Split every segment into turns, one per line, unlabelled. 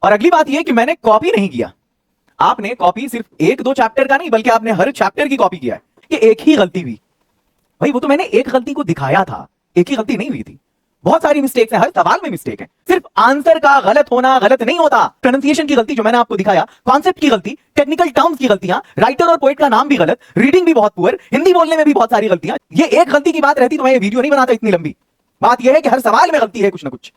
और अगली बात यह कि मैंने कॉपी नहीं किया। आपने कॉपी सिर्फ एक दो चैप्टर का नहीं बल्कि आपने हर चैप्टर की कॉपी किया है कि एक ही गलती हुई। भाई वो तो मैंने एक गलती को दिखाया था, एक ही गलती नहीं हुई थी। बहुत सारी मिस्टेक्स है, हर सवाल में मिस्टेक है। सिर्फ आंसर का गलत होना गलत नहीं होता। प्रोनाउंसिएशन की गलती जो मैंने आपको दिखाया, कॉन्सेप्ट की गलती, टेक्निकल टर्म्स की गलतियां, राइटर और पोएट का नाम भी गलत, रीडिंग भी बहुत पुअर, हिंदी बोलने में भी बहुत सारी गलतियां। ये एक गलती की बात रहती तो मैं ये वीडियो नहीं बनाता इतनी लंबी। बात यह है कि हर सवाल में गलती है कुछ ना कुछ।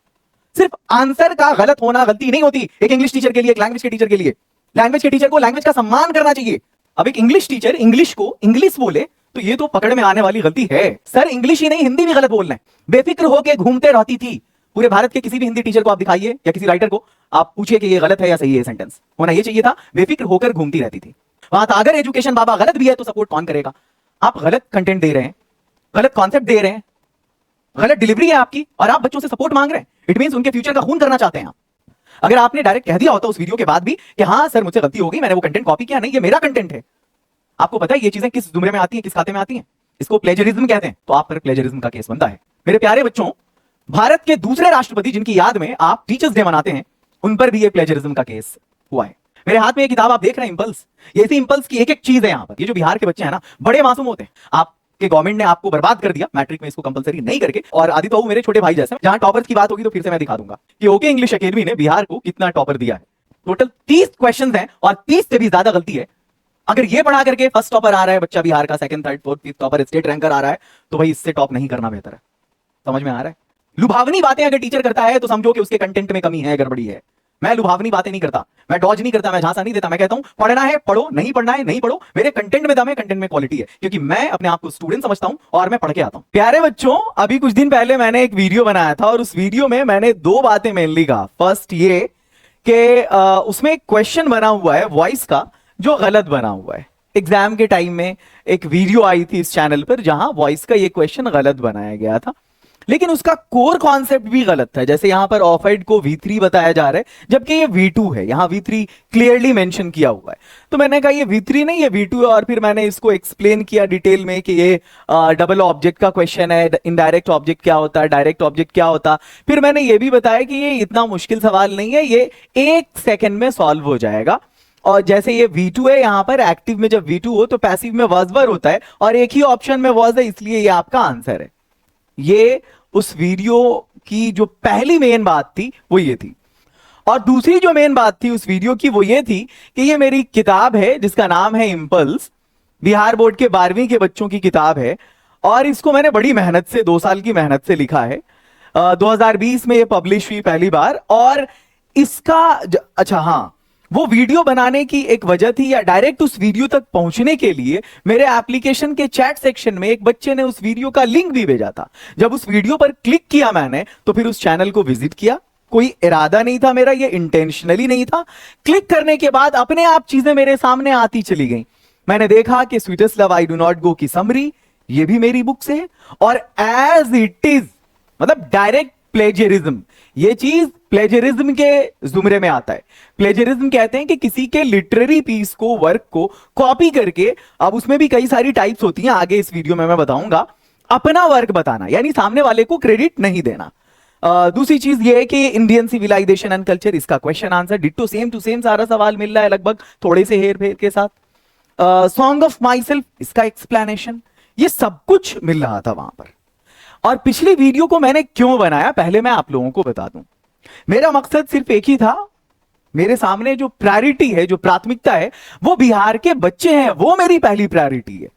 सिर्फ आंसर का गलत होना गलती नहीं होती। एक इंग्लिश टीचर के लिए, एक लैंग्वेज के टीचर के लिए, लैंग्वेज के टीचर को लैंग्वेज का सम्मान करना चाहिए। अब एक इंग्लिश टीचर इंग्लिश को इंग्लिश बोले तो ये तो पकड़ में आने वाली गलती है। सर इंग्लिश ही नहीं हिंदी भी गलत बोल रहे हैं। बेफिक्र होकर घूमते रहती थी। पूरे भारत के किसी भी हिंदी टीचर को आप दिखाइए या किसी राइटर को आप पूछिए कि ये गलत है या सही है। सेंटेंस होना ये चाहिए था, बेफिक्र होकर घूमती रहती थी। वहां था अगर एजुकेशन बाबा गलत भी है तो सपोर्ट कौन करेगा। आप गलत कंटेंट दे रहे हैं, गलत कॉन्सेप्ट दे रहे हैं, गलत डिलीवरी है आपकी और आप बच्चों से सपोर्ट मांग रहे हैं। इट मींस उनके फ्यूचर का खून करना चाहते हैं आप। अगर आपने डायरेक्ट कह दिया होता उस वीडियो के बाद भी कि हाँ सर मुझसे गलती हो गई, मैंने वो कंटेंट कॉपी किया, नहीं ये मेरा कंटेंट है। आपको पता है ये चीजें किस जुमरे में आती हैं, किस खाते में आती हैं? इसको प्लेजरिज्म कहते हैं। तो आप पर प्लेजरिज्म का केस बनता है। मेरे प्यारे बच्चों, भारत के दूसरे राष्ट्रपति जिनकी याद में आप टीचर्स डे मनाते हैं, उन पर भी ये प्लेजरिज्म का केस हुआ है। मेरे हाथ में ये किताब आप देख रहे हैं, इंपल्स। ये इसी इंपल्स की एक एक चीज है यहाँ पर। ये जो बिहार के बच्चे हैं ना, बड़े मासूम होते हैं। आपके गवर्नमेंट ने आपको बर्बाद कर दिया मैट्रिक में इसको कंपलसरी नहीं करके। और आदित्य बाबू मेरे छोटे भाई जैसे, जहां टॉपर्स की बात होगी तो फिर से मैं दिखा दूंगा कि ओके इंग्लिश अकेडमी ने बिहार को कितना टॉपर दिया है। टोटल 30 क्वेश्चन हैं और 30 से भी ज्यादा गलती है। अगर ये पढ़ा करके फर्स्ट टॉपर आ रहा है बच्चा बिहार का, second third fourth fifth topper, state ranker आ रहा है, तो भाई इससे टॉप नहीं करना बेहतर है। समझ में आ रहा है? लुभावनी बातें अगर टीचर करता है तो समझो कि उसके कंटेंट में कमी है, गड़बड़ी है। मैं लुभावनी बातें नहीं करता, मैं डॉज नहीं करता, मैं झांसा नहीं देता। मैं कहता हूं पढ़ना है पढ़ो, नहीं पढ़ना है नहीं पढ़ो। मेरे कंटेंट में दम है, कंटेंट में क्वालिटी है, क्योंकि मैं अपने आप को स्टूडेंट समझता हूं और मैं पढ़ के आता हूं। प्यारे बच्चों, अभी कुछ दिन पहले मैंने एक वीडियो बनाया था और उस वीडियो में मैंने दो बातें मेनली कहा। फर्स्ट ये कि उसमें एक क्वेश्चन बना हुआ है वॉइस का जो गलत बना हुआ है। एग्जाम के टाइम में एक वीडियो आई थी इस चैनल पर जहां वॉइस का ये क्वेश्चन गलत बनाया गया था, लेकिन उसका कोर कॉन्सेप्ट भी गलत था। जैसे यहां पर ऑफाइड को V3 बताया जा रहा है जबकि ये V2 है। यहां V3 क्लियरली मेंशन किया हुआ है। तो मैंने कहा ये V3 नहीं ये V2 है, और फिर मैंने इसको एक्सप्लेन किया डिटेल में कि ये डबल ऑब्जेक्ट का क्वेश्चन है, इनडायरेक्ट ऑब्जेक्ट क्या होता है, डायरेक्ट ऑब्जेक्ट क्या होता है। फिर मैंने ये भी बताया कि ये इतना मुश्किल सवाल नहीं है, ये 1 सेकेंड में सॉल्व हो जाएगा। और जैसे ये V2 है, यहां पर एक्टिव में जब V2 हो तो पैसिव में वॉज वर होता है और एक ही ऑप्शन में वॉज है, इसलिए ये आपका आंसर है। ये उस वीडियो की जो पहली मेन बात थी वो ये थी। और दूसरी जो मेन बात थी उस वीडियो की वो ये थी कि ये मेरी किताब है जिसका नाम है इंपल्स, बिहार बोर्ड के 12वीं के बच्चों की किताब है। और इसको मैंने बड़ी मेहनत से 2 साल की मेहनत से लिखा है। 2020 में ये पब्लिश हुई पहली बार। और इसका अच्छा हाँ, वो वीडियो बनाने की एक वजह थी या डायरेक्ट उस वीडियो तक पहुंचने के लिए मेरे एप्लीकेशन के चैट सेक्शन में एक बच्चे ने उस वीडियो का लिंक भी भेजा था। जब उस वीडियो पर क्लिक किया मैंने तो फिर उस चैनल को विजिट किया। कोई इरादा नहीं था मेरा, ये इंटेंशनली नहीं था। क्लिक करने के बाद अपने आप चीजें मेरे सामने आती चली गई। मैंने देखा कि sweetest love I do not go की समरी ये भी मेरी बुक से है, और एज इट इज मतलब डायरेक्ट प्लेजरिज्म, ये चीज प्लेजरिज्म के जुमरे में आता है। प्लेजरिज्म कहते हैं कि किसी के लिटरेरी पीस को, वर्क को कॉपी करके, अब उसमें भी कई सारी टाइप्स होती हैं, आगे इस वीडियो में मैं बताऊंगा, अपना वर्क बताना, यानी सामने वाले को क्रेडिट नहीं देना। दूसरी चीज ये है कि इंडियन सिविलाइजेशन एंड कल्चर, इसका question answer ditto same to same सारा सवाल मिल रहा है लगभग, थोड़े से हेर फेर के साथ। सॉन्ग ऑफ माई सेल्फ, इसका एक्सप्लेनेशन, ये सब कुछ मिल रहा था वहां पर। और पिछली वीडियो को मैंने क्यों बनाया पहले मैं आप लोगों को बता दूं। मेरा मकसद सिर्फ एक ही था, मेरे सामने जो प्रायोरिटी है, जो प्राथमिकता है, वो बिहार के बच्चे हैं, वो मेरी पहली प्रायोरिटी है।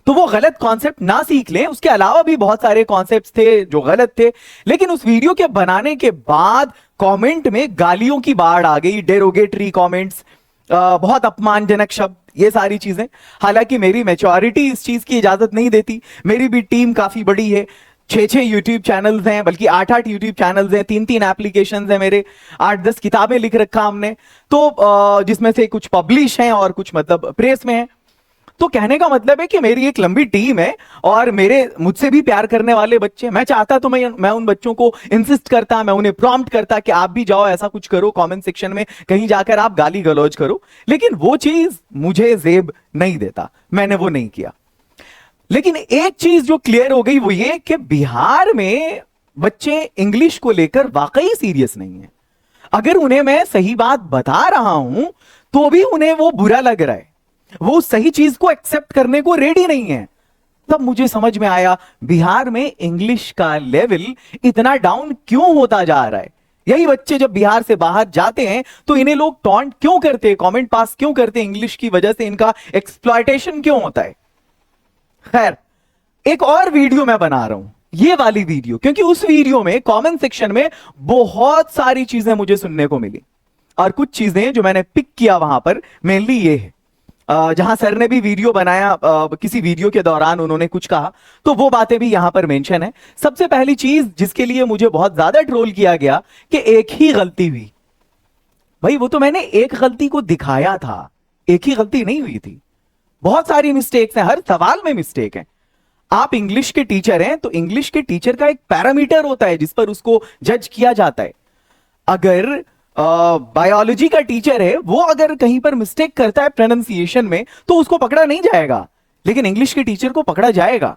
तो वो गलत कॉन्सेप्ट ना सीख लें। उसके अलावा भी बहुत सारे कॉन्सेप्ट्स थे जो गलत थे, लेकिन उस वीडियो के बनाने के बाद कमेंट में गालियों की बाढ़ आ गई, डेरोगेटरी कमेंट्स, बहुत अपमानजनक शब्द, ये सारी चीजें। हालांकि मेरी मैच्योरिटी इस चीज की इजाजत नहीं देती। मेरी भी टीम काफी बड़ी है, 6 यूट्यूब चैनल्स हैं, बल्कि 8 यूट्यूब चैनल्स हैं, 3 एप्लीकेशंस हैं मेरे, 8-10 किताबें लिख रखा हमने, तो जिसमें से कुछ पब्लिश हैं और कुछ मतलब प्रेस में हैं। तो कहने का मतलब है कि मेरी एक लंबी टीम है और मेरे मुझसे भी प्यार करने वाले बच्चे। मैं चाहता तो मैं उन बच्चों को इंसिस्ट करता, मैं उन्हें प्रॉम्प्ट करता कि आप भी जाओ, ऐसा कुछ करो, कमेंट सेक्शन में कहीं जाकर आप गाली गलौज करो, लेकिन वो चीज मुझे जेब नहीं देता, मैंने वो नहीं किया। लेकिन एक चीज जो क्लियर हो गई वो ये कि बिहार में बच्चे इंग्लिश को लेकर वाकई सीरियस नहीं है। अगर उन्हें मैं सही बात बता रहा हूं तो भी उन्हें वो बुरा लग रहा है, वो सही चीज को एक्सेप्ट करने को रेडी नहीं है। तब मुझे समझ में आया बिहार में इंग्लिश का लेवल इतना डाउन क्यों होता जा रहा है। यही बच्चे जब बिहार से बाहर जाते हैं तो इन्हें लोग टॉन्ट क्यों करते हैं, कमेंट पास क्यों करते हैं, इंग्लिश की वजह से इनका एक्सप्लॉयटेशन क्यों होता है। खैर, एक और वीडियो मैं बना रहा हूं, ये वाली वीडियो, क्योंकि उस वीडियो में कमेंट सेक्शन में बहुत सारी चीजें मुझे सुनने को मिली और कुछ चीजें जो मैंने पिक किया वहां पर मेनली ये है। जहां सर ने भी वीडियो बनाया, किसी वीडियो के दौरान उन्होंने कुछ कहा तो वो बातें भी यहां पर मेंशन है। सबसे पहली चीज जिसके लिए मुझे बहुत ज्यादा ट्रोल किया गया कि एक ही गलती हुई। भाई वो तो मैंने एक गलती को दिखाया था, एक ही गलती नहीं हुई थी, बहुत सारी मिस्टेक्स हैं, हर सवाल में मिस्टेक है। आप इंग्लिश के टीचर हैं तो इंग्लिश के टीचर का एक पैरामीटर होता है जिस पर उसको जज किया जाता है। अगर बायोलॉजी का टीचर है, वो अगर कहीं पर मिस्टेक करता है प्रोनाउंसिएशन में तो उसको पकड़ा नहीं जाएगा, लेकिन इंग्लिश के टीचर को पकड़ा जाएगा।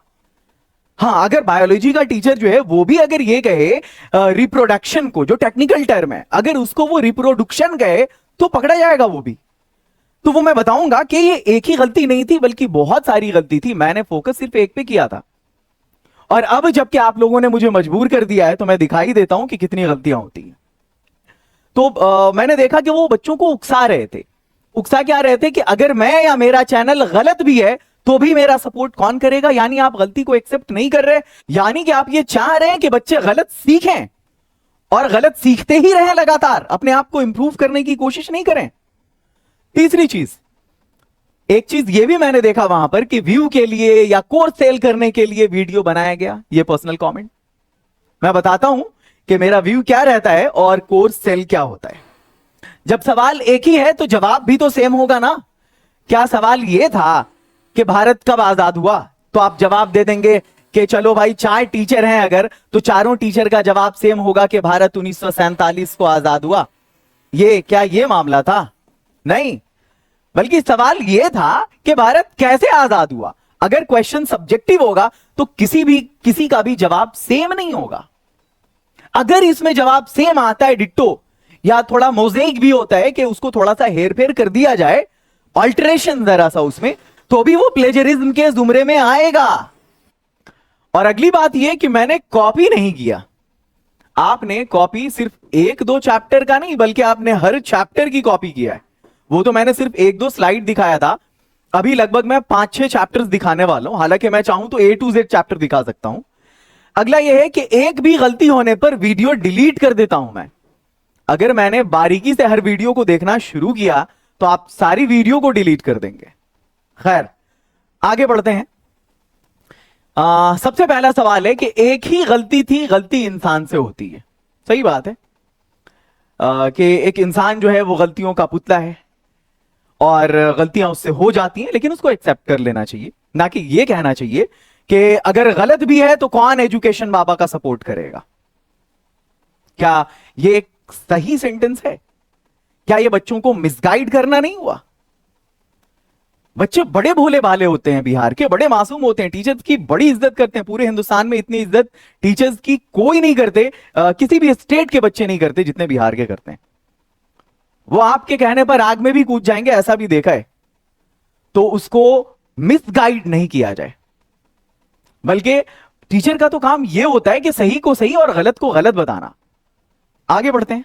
हाँ, अगर बायोलॉजी का टीचर जो है वो भी अगर ये कहे रिप्रोडक्शन को, जो टेक्निकल टर्म है, अगर उसको वो रिप्रोडक्शन कहे तो पकड़ा जाएगा वो भी। तो वो मैं बताऊंगा कि ये एक ही गलती नहीं थी बल्कि बहुत सारी गलती थी, मैंने फोकस सिर्फ एक पे किया था। और अब जबकि आप लोगों ने मुझे मजबूर कर दिया है तो मैं दिखाई देता हूं कि कितनी गलतियां होती हैं। तो मैंने देखा कि वो बच्चों को उकसा रहे थे। उकसा क्या रहे थे कि अगर मैं या मेरा चैनल गलत भी है तो भी मेरा सपोर्ट कौन करेगा। यानी आप गलती को एक्सेप्ट नहीं कर रहे, यानी कि आप ये चाह रहे हैं कि बच्चे गलत सीखें और गलत सीखते ही रहें, लगातार अपने आप को इंप्रूव करने की कोशिश नहीं करें। तीसरी चीज, एक चीज ये भी मैंने देखा वहां पर कि व्यू के लिए या कोर्स सेल करने के लिए वीडियो बनाया गया। ये पर्सनल कमेंट मैं बताता हूं कि मेरा व्यू क्या रहता है और कोर्स सेल क्या होता है। जब सवाल एक ही है तो जवाब भी तो सेम होगा ना। क्या सवाल ये था कि भारत कब आजाद हुआ, तो आप जवाब दे देंगे कि चलो भाई 4 टीचर हैं अगर, तो चारों टीचर का जवाब सेम होगा कि भारत 1947 को आजाद हुआ। ये मामला था? नहीं, बल्कि सवाल यह था कि भारत कैसे आजाद हुआ। अगर क्वेश्चन सब्जेक्टिव होगा तो किसी का भी जवाब सेम नहीं होगा। अगर इसमें जवाब सेम आता है डिट्टो, या थोड़ा मोज़ेक भी होता है कि उसको थोड़ा सा हेरफेर कर दिया जाए, अल्टरेशन जरा सा उसमें, तो भी वो प्लेजरिज्म के जुमरे में आएगा। और अगली बात यह कि मैंने कॉपी नहीं किया। आपने कॉपी सिर्फ 1-2 चैप्टर का नहीं बल्कि आपने हर चैप्टर की कॉपी किया है। वो तो मैंने सिर्फ 1-2 स्लाइड दिखाया था, अभी लगभग मैं 5-6 चैप्टर्स दिखाने वाला हूं। हालांकि मैं चाहूं तो A to Z चैप्टर दिखा सकता हूं। अगला यह है कि एक भी गलती होने पर वीडियो डिलीट कर देता हूं मैं। अगर मैंने बारीकी से हर वीडियो को देखना शुरू किया तो आप सारी वीडियो को डिलीट कर देंगे। खैर, आगे बढ़ते हैं। सबसे पहला सवाल है कि एक ही गलती थी, गलती इंसान से होती है। सही बात है कि एक इंसान जो है वो गलतियों का पुतला है और गलतियां उससे हो जाती हैं, लेकिन उसको एक्सेप्ट कर लेना चाहिए, ना कि ये कहना चाहिए कि अगर गलत भी है तो कौन एजुकेशन बाबा का सपोर्ट करेगा। क्या ये एक सही सेंटेंस है? क्या ये बच्चों को मिसगाइड करना नहीं हुआ? बच्चे बड़े भोले भाले होते हैं, बिहार के बड़े मासूम होते हैं, टीचर्स की बड़ी इज्जत करते हैं। पूरे हिंदुस्तान में इतनी इज्जत टीचर्स की कोई नहीं करते, किसी भी स्टेट के बच्चे नहीं करते जितने बिहार के करते हैं। वो आपके कहने पर आग में भी कूद जाएंगे, ऐसा भी देखा है। तो उसको मिसगाइड नहीं किया जाए, बल्कि टीचर का तो काम यह होता है कि सही को सही और गलत को गलत बताना। आगे बढ़ते हैं।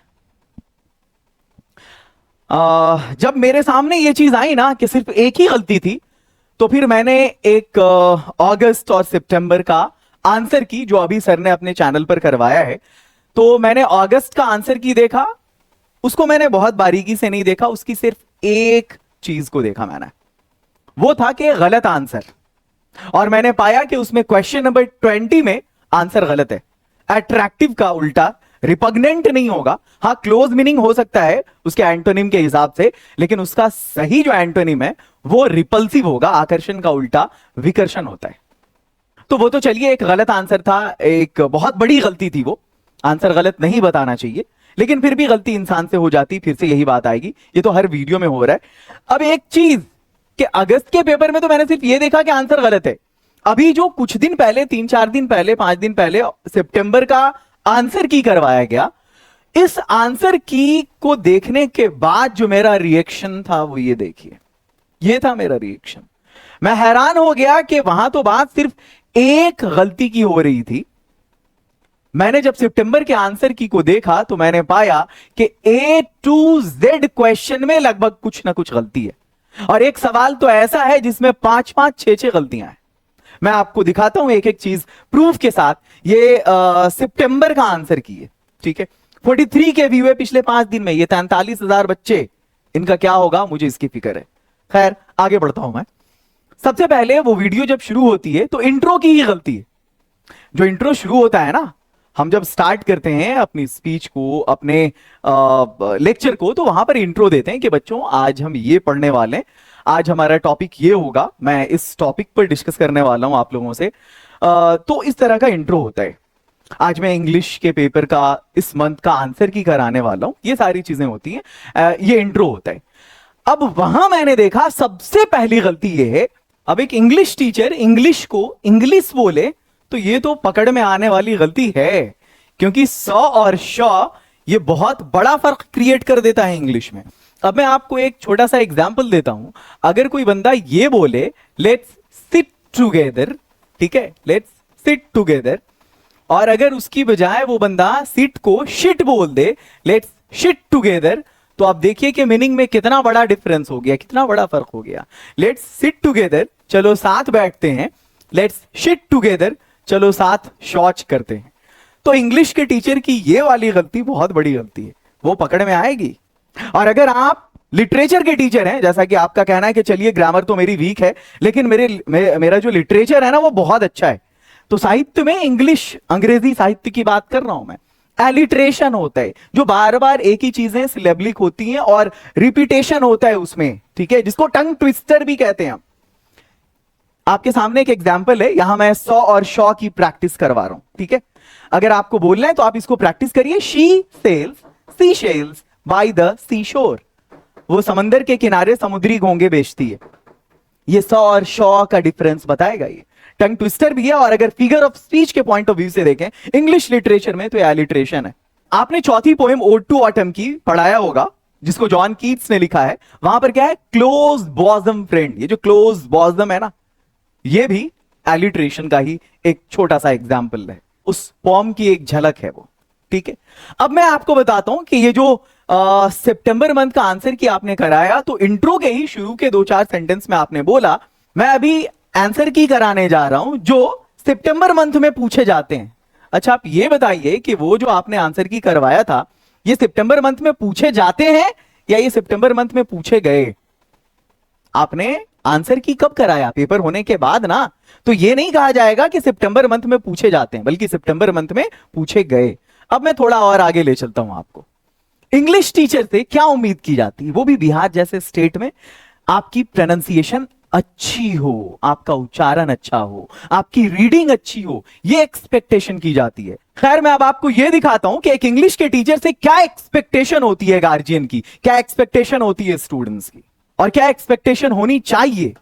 जब मेरे सामने यह चीज आई ना कि सिर्फ एक ही गलती थी, तो फिर मैंने एक अगस्त और सितंबर का आंसर की जो अभी सर ने अपने चैनल पर करवाया है, तो मैंने अगस्त का आंसर की देखा। उसको मैंने बहुत बारीकी से नहीं देखा, उसकी सिर्फ एक चीज को देखा मैंने, वो था कि गलत आंसर। और मैंने पाया कि उसमें क्वेश्चन नंबर 20 में आंसर गलत है। अट्रैक्टिव का उल्टा रिपग्नेंट नहीं होगा। हाँ, क्लोज मीनिंग हो सकता है उसके एंटोनिम के हिसाब से, लेकिन उसका सही जो एंटोनिम है वो रिपल्सिव होगा। आकर्षण का उल्टा विकर्षण होता है। तो वो तो चलिए एक गलत आंसर था, एक बहुत बड़ी गलती थी। वो आंसर गलत नहीं बताना चाहिए, लेकिन फिर भी गलती इंसान से हो जाती, फिर से यही बात आएगी। ये तो हर वीडियो में हो रहा है। अब एक चीज कि अगस्त के पेपर में तो मैंने सिर्फ ये देखा कि आंसर गलत है। अभी जो कुछ दिन पहले, 3-4 दिन पहले, 5 दिन पहले सितंबर का आंसर की करवाया गया, इस आंसर की को देखने के बाद जो मेरा रिएक्शन था वो ये देखिए, ये था मेरा रिएक्शन। मैं हैरान हो गया कि वहां तो बात सिर्फ एक गलती की हो रही थी। मैंने जब सितंबर के आंसर की को देखा तो मैंने पाया कि A to Z क्वेश्चन में लगभग कुछ ना कुछ गलती है, और एक सवाल तो ऐसा है जिसमें 5-5, 6-6 गलतियां हैं। मैं आपको दिखाता हूं एक एक चीज प्रूफ के साथ। ये सितंबर का आंसर की है, ठीक है। 43 के व्यू है पिछले 5 दिन में। ये 43,000 बच्चे, इनका क्या होगा मुझे इसकी फिक्र है। खैर आगे बढ़ता हूं मैं। सबसे पहले वो वीडियो जब शुरू होती है तो इंट्रो की ही गलती है। जो इंट्रो शुरू होता है ना, हम जब स्टार्ट करते हैं अपनी स्पीच को, अपने लेक्चर को, तो वहां पर इंट्रो देते हैं कि बच्चों आज हम ये पढ़ने वाले हैं, आज हमारा टॉपिक ये होगा, मैं इस टॉपिक पर डिस्कस करने वाला हूं आप लोगों से। तो इस तरह का इंट्रो होता है। आज मैं इंग्लिश के पेपर का इस मंथ का आंसर की कराने वाला हूं, ये सारी चीजें होती हैं, ये इंट्रो होता है। अब वहां मैंने देखा सबसे पहली गलती ये है, अब एक इंग्लिश टीचर इंग्लिश को इंग्लिश बोले तो ये तो पकड़ में आने वाली गलती है, क्योंकि सॉ और शॉ ये बहुत बड़ा फर्क क्रिएट कर देता है इंग्लिश में। अब मैं आपको एक छोटा सा एग्जांपल देता हूं। अगर कोई बंदा ये बोले लेट्स सिट टुगेदर, ठीक है, लेट्स सिट टुगेदर, और अगर उसकी बजाय वो बंदा सिट को शिट बोल दे, लेट्स शिट टुगेदर, तो आप देखिए कि मीनिंग में कितना बड़ा डिफरेंस हो गया, कितना बड़ा फर्क हो गया। लेट्स सिट टुगेदर, चलो साथ बैठते हैं, लेट्स शिट टुगेदर, चलो साथ शौच करते हैं। तो इंग्लिश के टीचर की ये वाली गलती बहुत बड़ी गलती है, वो पकड़ में आएगी। और अगर आप लिटरेचर के टीचर हैं, जैसा कि आपका कहना है कि चलिए ग्रामर तो मेरी वीक है लेकिन मेरा जो लिटरेचर है ना वो बहुत अच्छा है, तो साहित्य में इंग्लिश अंग्रेजी साहित्य की बात कर रहा हूं मैं, एलिट्रेशन होता है, जो बार बार एक ही चीजें सिलेबलिक होती हैं और रिपीटेशन होता है उसमें, ठीक है, जिसको टंग ट्विस्टर भी कहते हैं। आपके सामने एक एग्जांपल है, यहां मैं सॉ और शॉ की प्रैक्टिस करवा रहा हूं, ठीक है। अगर आपको बोलना है तो आप इसको प्रैक्टिस करिए। She sells sea shells by the sea shore, वो समंदर के किनारे समुद्री घोंगे बेचती है। ये सॉ और शॉ का डिफरेंस बताएगा, ये टंग ट्विस्टर भी है, और अगर फिगर ऑफ स्पीच के पॉइंट ऑफ व्यू से देखें इंग्लिश लिटरेचर में तो एलिट्रेशन है। आपने चौथी पोएम ओड टू ऑटम की पढ़ाया होगा, जिसको जॉन कीट्स ने लिखा है। वहां पर क्या है, क्लोज बॉजम फ्रेंड, ये जो क्लोज बॉजम है ना, ये भी एलिट्रेशन का ही एक छोटा सा एग्जाम्पल है, उस पोम की एक झलक है वो, ठीक है। अब मैं आपको बताता हूं कि ये जो सितंबर मंथ का आंसर की आपने कराया, तो इंट्रो के ही शुरू के 2-4 सेंटेंस में आपने बोला मैं अभी आंसर की कराने जा रहा हूं जो सितंबर मंथ में पूछे जाते हैं। अच्छा आप ये बताइए कि वो जो आपने आंसर की करवाया था, ये सितंबर मंथ में पूछे जाते हैं या ये सितंबर मंथ में पूछे गए? आपने आंसर की कब कराया? पेपर होने के बाद ना। तो ये नहीं कहा जाएगा कि सितंबर मंथ में पूछे जाते हैं, बल्कि सितंबर मंथ में पूछे गए। अब मैं थोड़ा और आगे ले चलता हूं आपको। इंग्लिश टीचर से क्या उम्मीद की जाती है, वो भी बिहार जैसे स्टेट में? आपकी प्रोनाउंसिएशन अच्छी हो, आपका उच्चारण अच्छा हो, आपकी रीडिंग अच्छी हो, ये एक्सपेक्टेशन की जाती है। खैर मैं अब आपको यह दिखाता हूं कि एक इंग्लिश के टीचर से क्या एक्सपेक्टेशन होती है गार्जियन की, क्या एक्सपेक्टेशन होती है स्टूडेंट्स की, और क्या एक्सपेक्टेशन होनी चाहिए।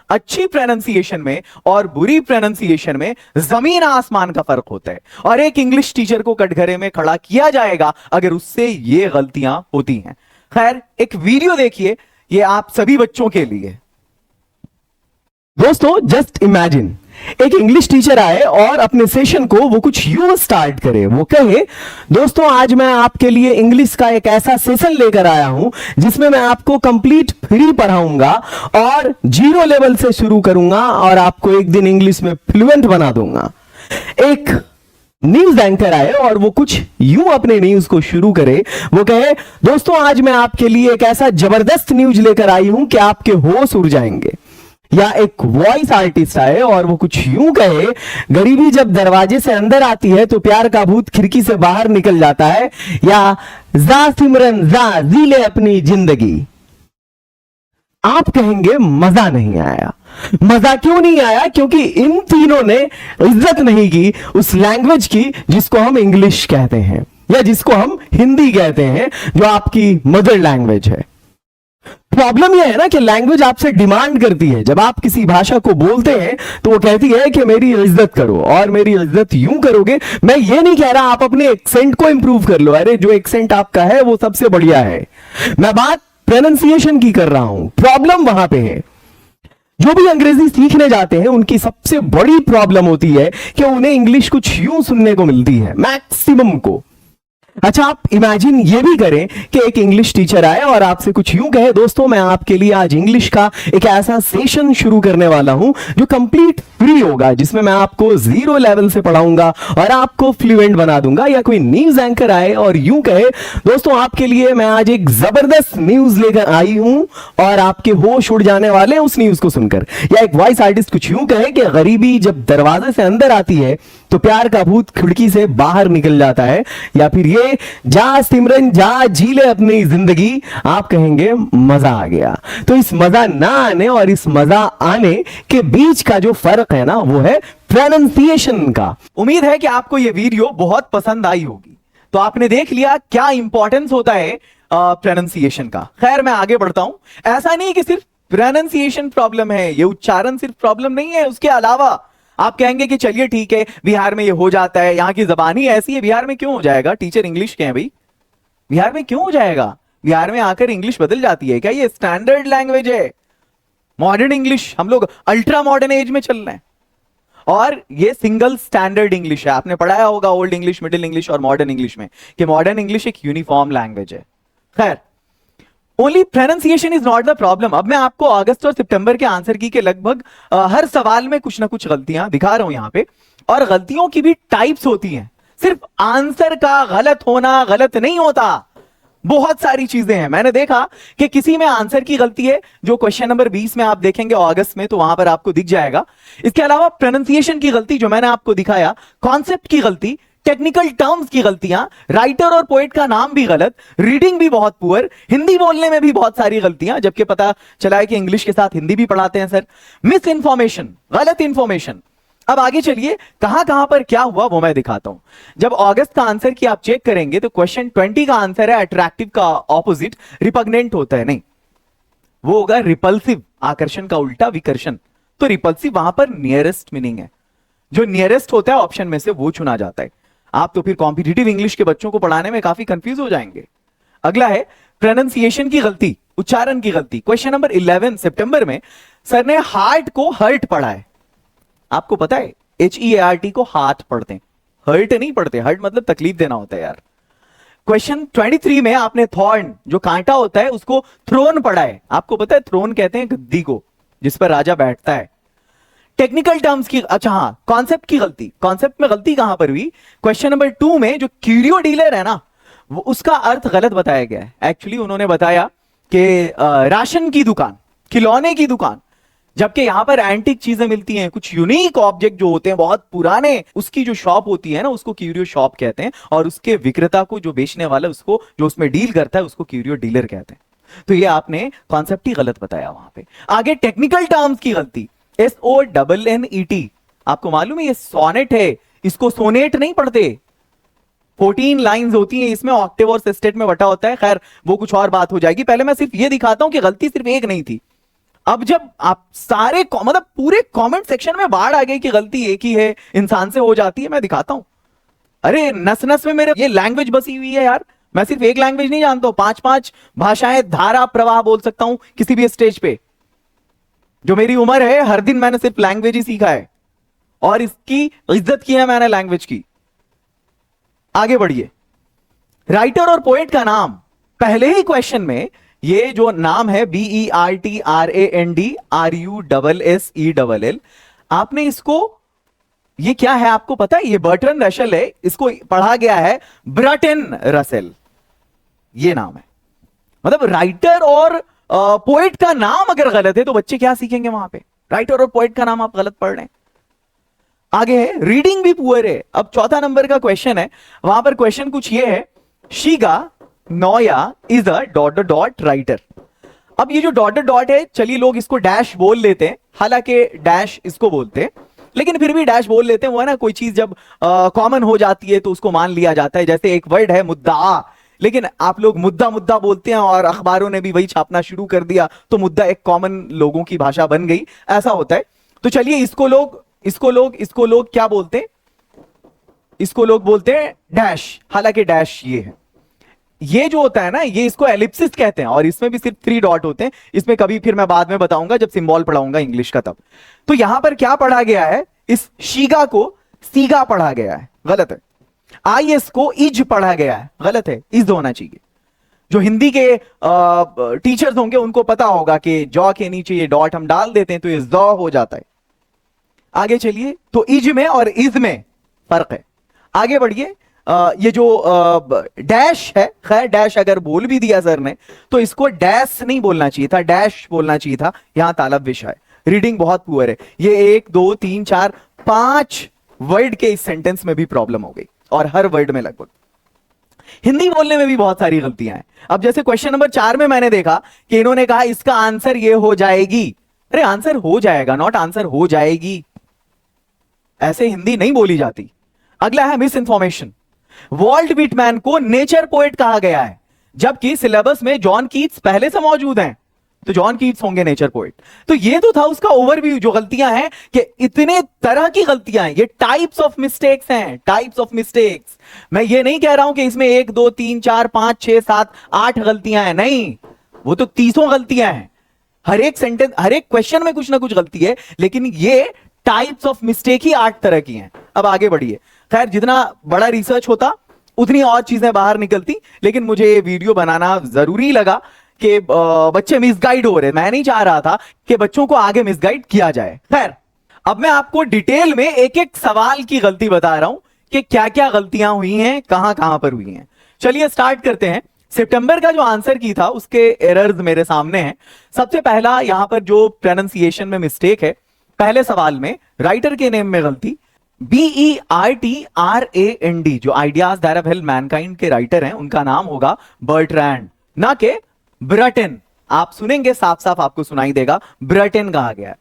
अच्छी प्रोनाउंसिएशन में और बुरी प्रोनाउंसिएशन में जमीन आसमान का फर्क होता है, और एक इंग्लिश टीचर को कटघरे में खड़ा किया जाएगा अगर उससे ये गलतियां होती हैं। खैर एक वीडियो देखिए, ये आप सभी बच्चों के लिए। दोस्तों जस्ट इमेजिन एक इंग्लिश टीचर आए और अपने सेशन को वो कुछ यूं स्टार्ट करे, वो कहे दोस्तों आज मैं आपके लिए इंग्लिश का एक ऐसा सेशन लेकर आया हूं जिसमें मैं आपको कंप्लीट फ्री पढ़ाऊंगा और 0 लेवल से शुरू करूंगा और आपको एक दिन इंग्लिश में फ्लुएंट बना दूंगा। एक न्यूज एंकर आए और वो कुछ यूं अपने न्यूज को शुरू करे, वो कहे दोस्तों आज मैं आपके लिए एक ऐसा जबरदस्त न्यूज लेकर आई हूं कि आपके होश उड़ जाएंगे। या एक वॉइस आर्टिस्ट आए और वो कुछ यूं कहे गरीबी जब दरवाजे से अंदर आती है तो प्यार का भूत खिड़की से बाहर निकल जाता है। या जा सिमरन जा जी ले अपनी जिंदगी। आप कहेंगे मजा नहीं आया। मजा क्यों नहीं आया? क्योंकि इन तीनों ने इज्जत नहीं की उस लैंग्वेज की जिसको हम इंग्लिश कहते हैं या जिसको हम हिंदी कहते हैं, जो आपकी मदर लैंग्वेज है।
प्रॉब्लम यह है ना कि लैंग्वेज आपसे डिमांड करती है। जब आप किसी भाषा को बोलते हैं तो वो कहती है कि मेरी इज्जत करो, और मेरी इज्जत यूं करोगे। मैं ये नहीं कह रहा आप अपने एक्सेंट को इंप्रूव कर लो, अरे जो एक्सेंट आपका है वो सबसे बढ़िया है। मैं बात प्रोनाउंसिएशन की कर रहा हूं। प्रॉब्लम वहां पे है, जो भी अंग्रेजी सीखने जाते हैं उनकी सबसे बड़ी प्रॉब्लम होती है कि उन्हें इंग्लिश कुछ यूं सुनने को मिलती है, मैक्सिमम को। अच्छा, आप इमेजिन ये भी करें कि एक इंग्लिश टीचर आए और आपसे कुछ यूं कहे, दोस्तों मैं आपके लिए आज इंग्लिश का एक ऐसा सेशन शुरू करने वाला हूं जो कंप्लीट फ्री होगा, जिसमें मैं आपको 0 लेवल से पढ़ाऊंगा और आपको फ्लुएंट बना दूंगा। या कोई न्यूज एंकर आए और यूं कहे, दोस्तों आपके लिए मैं आज एक जबरदस्त न्यूज लेकर आई हूं और आपके होश उड़ जाने वाले हैं उस न्यूज को सुनकर। या एक वॉइस आर्टिस्ट कुछ यूं कहे कि गरीबी जब दरवाजे से अंदर आती है तो प्यार का भूत खिड़की से बाहर निकल जाता है। या फिर ये, जा सिमरन जा जी ले अपनी जिंदगी, आप कहेंगे मजा आ गया। तो इस मजा ना आने और इस मजा आने के बीच का जो फर्क है ना, वो है प्रोनाउंसिएशन का।
उम्मीद है कि आपको यह वीडियो बहुत पसंद आई होगी। तो आपने देख लिया क्या इंपॉर्टेंस होता है प्रोनाउंसिएशन का। खैर मैं आगे बढ़ता हूं। ऐसा नहीं कि सिर्फ प्रोनाउंसिएशन प्रॉब्लम है, ये उच्चारण सिर्फ प्रॉब्लम नहीं है। उसके अलावा आप कहेंगे कि चलिए ठीक है, बिहार में ये हो जाता है, यहां की जबान ही ऐसी है, बिहार में क्यों हो जाएगा? टीचर इंग्लिश के हैं भाई, बिहार में क्यों हो जाएगा? बिहार में आकर इंग्लिश बदल जाती है क्या? ये स्टैंडर्ड लैंग्वेज है, मॉडर्न इंग्लिश। हम लोग अल्ट्रा मॉडर्न एज में चल रहे हैं और ये सिंगल स्टैंडर्ड इंग्लिश है। आपने पढ़ाया होगा ओल्ड इंग्लिश, मिडिल इंग्लिश और मॉडर्न इंग्लिश में कि मॉडर्न इंग्लिश एक यूनिफॉर्म लैंग्वेज है। खैर, only pronunciation is not the problem. अब मैं आपको अगस्त और सितंबर के आंसर की के लगभग हर सवाल में कुछ ना कुछ गलतियां दिखा रहा हूं यहां पे, और गलतियों की भी टाइप्स होती हैं। सिर्फ आंसर का गलत होना गलत नहीं होता, बहुत सारी चीजें हैं। मैंने देखा कि किसी में आंसर की गलती है, जो क्वेश्चन नंबर 20 में आप देखेंगे अगस्त में, तो वहां पर आपको दिख जाएगा। इसके अलावा प्रोनाउंसिएशन की गलती जो मैंने आपको दिखाया, कॉन्सेप्ट की गलती, टेक्निकल टर्म्स की गलतियां, राइटर और पोएट का नाम भी गलत, रीडिंग भी बहुत पुअर, हिंदी बोलने में भी बहुत सारी गलतियां, जबकि पता चला है कि इंग्लिश के साथ हिंदी भी पढ़ाते हैं सर। मिस इंफॉर्मेशन, गलत इंफॉर्मेशन। अब आगे चलिए, कहां कहां पर क्या हुआ वो मैं दिखाता हूं। जब अगस्त का आंसर की आप चेक करेंगे तो क्वेश्चन 20 का आंसर है अट्रैक्टिव का ऑपोजिट रिपग्नेंट होता है, नहीं वो होगा रिपल्सिव, आकर्षण का उल्टा विकर्षण। तो रिपल्सिव वहां पर नियरेस्ट मीनिंग है, जो नियरेस्ट होता है ऑप्शन में से वो चुना जाता है। आप तो फिर कॉम्पिटिटिव इंग्लिश के बच्चों को पढ़ाने में काफी कंफ्यूज हो जाएंगे। अगला है प्रोनाउंसिएशन की गलती, उच्चारण की गलती। क्वेश्चन नंबर 11 सितंबर में सर ने हार्ट को हर्ट पढ़ा है। आपको पता है HEART को हाथ पढ़ते हैं, हर्ट नहीं पढ़ते। हर्ट मतलब तकलीफ देना होता है यार। क्वेश्चन 23 में आपने थॉर्न, जो कांटा होता है, उसको थ्रोन पढ़ा है। आपको पता है थ्रोन कहते हैं गद्दी को जिस पर राजा बैठता है। टेक्निकल टर्म्स की, अच्छा हाँ, कॉन्सेप्ट की गलती। कॉन्सेप्ट में गलती कहां पर हुई? क्वेश्चन नंबर 2 में जो क्यूरियो डीलर है ना, वो उसका अर्थ गलत बताया गया है। एक्चुअली उन्होंने बताया कि राशन की दुकान, खिलौने की दुकान, जबकि यहां पर एंटिक चीजें मिलती हैं, कुछ यूनिक ऑब्जेक्ट जो होते हैं बहुत पुराने, उसकी जो शॉप होती है ना, उसको क्यूरियो शॉप कहते हैं। और उसके विक्रेता को, जो बेचने वाला, उसको जो उसमें डील करता है, उसको क्यूरियो डीलर कहते हैं। तो ये आपने कॉन्सेप्ट ही गलत बताया वहां पे। आगे टेक्निकल टर्म्स की गलती, SONNET। आपको मालूम है ये सोनेट है, इसको सोनेट नहीं पढ़ते। 14 लाइंस होती हैं इसमें, ऑक्टेव और सेस्टेट में बटा होता है। खैर वो कुछ और बात हो जाएगी। पहले मैं सिर्फ ये दिखाता हूं कि गलती सिर्फ एक नहीं थी। अब जब आप सारे मतलब पूरे कमेंट सेक्शन में बाढ़ आ गई कि गलती एक ही है, इंसान से हो जाती है, मैं दिखाता हूं। अरे नस नस में मेरे ये लैंग्वेज बसी हुई है यार। मैं सिर्फ एक लैंग्वेज नहीं जानता हूं, 5-5 भाषाएं, धारा प्रवाह बोल सकता हूं किसी भी स्टेज पे। जो मेरी उम्र है, हर दिन मैंने सिर्फ लैंग्वेज ही सीखा है और इसकी इज्जत की है मैंने लैंग्वेज की। आगे बढ़िए। राइटर और पोएट का नाम, पहले ही क्वेश्चन में ये जो नाम है BERTRAND RUSSELL, आपने इसको, ये क्या है आपको पता है? ये बर्ट्रन रसेल है, इसको पढ़ा गया है ब्रटन रसेल, ये नाम है। मतलब राइटर और पोएट का नाम अगर गलत है तो बच्चे क्या सीखेंगे वहां पे? राइटर और पोएट का नाम आप गलत पढ़ रहे हैं। आगे है, रीडिंग भी पुअर है। अब चौथा नंबर का क्वेश्चन है, वहां पर क्वेश्चन कुछ ये है, Shiga Naoya is a dot dot writer. अब ये जो डॉट डॉट है, चलिए लोग इसको डैश बोल लेते हैं, हालांकि डैश इसको बोलते हैं, लेकिन फिर भी डैश बोल लेते हैं। वो है ना, कोई चीज जब कॉमन हो जाती है तो उसको मान लिया जाता है। जैसे एक वर्ड है मुद्दा, लेकिन आप लोग मुद्दा मुद्दा बोलते हैं और अखबारों ने भी वही छापना शुरू कर दिया, तो मुद्दा एक कॉमन लोगों की भाषा बन गई, ऐसा होता है। तो चलिए इसको लोग क्या बोलते हैं, इसको लोग बोलते हैं डैश, हालांकि डैश ये है, ये जो होता है ना, ये इसको एलिप्सिस कहते हैं, और इसमें भी सिर्फ 3 डॉट होते हैं। इसमें कभी फिर मैं बाद में बताऊंगा जब सिंबल पढ़ाऊंगा इंग्लिश का तब। तो यहां पर क्या पढ़ा गया है, इस शीगा को सीगा पढ़ा गया है, गलत है। आईएस को इज पढ़ा गया है, गलत है, इज होना चाहिए। जो हिंदी के टीचर्स होंगे उनको पता होगा कि जॉ के नीचे ये डॉट हम डाल देते हैं तो ये जॉ हो जाता है। आगे चलिए, तो इज में और इज में फर्क है। आगे बढ़िए, ये जो डैश है, खैर डैश अगर बोल भी दिया सर ने तो इसको डैश नहीं बोलना चाहिए था, डैश बोलना चाहिए था। यहां तालब विषय है, रीडिंग बहुत पुअर है। ये 1 2 3 4 5 वर्ड के इस सेंटेंस में भी प्रॉब्लम हो गई, और हर वर्ड में लगभग। हिंदी बोलने में भी बहुत सारी गलतियां हैं। अब जैसे क्वेश्चन नंबर 4 में मैंने देखा कि इन्होंने कहा इसका आंसर ये हो जाएगी। अरे आंसर हो जाएगा, नॉट आंसर हो जाएगी, ऐसे हिंदी नहीं बोली जाती। अगला है मिस इंफॉर्मेशन। वॉल्ट विटमैन को नेचर पोएट कहा गया है, जबकि सिलेबस में जॉन कीट्स पहले से मौजूद हैं, तो जॉन कीट्स होंगे नेचर पोएट। तो ये तो था उसका ओवरव्यू। जो गलतियां हैं कि इतने तरह की गलतियां हैं, ये टाइप्स ऑफ मिस्टेक्स हैं, टाइप्स ऑफ मिस्टेक्स। मैं ये नहीं कह रहा हूं कि इसमें 1 2 3 4 5 6 7 8 गलतियां हैं, नहीं, वो तो 30 गलतियां हैं। हर एक सेंटेंस, हर एक क्वेश्चन में कुछ ना कुछ गलती है, लेकिन ये टाइप्स ऑफ मिस्टेक ही 8 तरह की हैं। अब आगे बढ़िए। खैर जितना बड़ा रिसर्च होता उतनी और चीजें बाहर निकलती, लेकिन मुझे ये वीडियो बनाना जरूरी लगा कि बच्चे मिसगाइड हो रहे। मैं नहीं चाह रहा था कि बच्चों को आगे मिसगाइड किया जाए। खैर अब मैं आपको डिटेल में एक एक सवाल की गलती बता रहा हूं कि क्या क्या गलतियां हुई हैं, कहां कहां पर हुई हैं। चलिए स्टार्ट करते हैं। सितंबर का जो आंसर की था उसके एरर्स मेरे सामने हैं। सबसे पहला यहां पर जो प्रोनाउंसिएशन में मिस्टेक है, पहले सवाल में राइटर के नेम में गलती। BERTRAND जो ideas that have helped Mankind के राइटर हैं, उनका नाम होगा बर्ट्रैंड, ना कि ब्रटन। आप सुनेंगे साफ साफ आपको सुनाई देगा ब्रटन कहा गया है।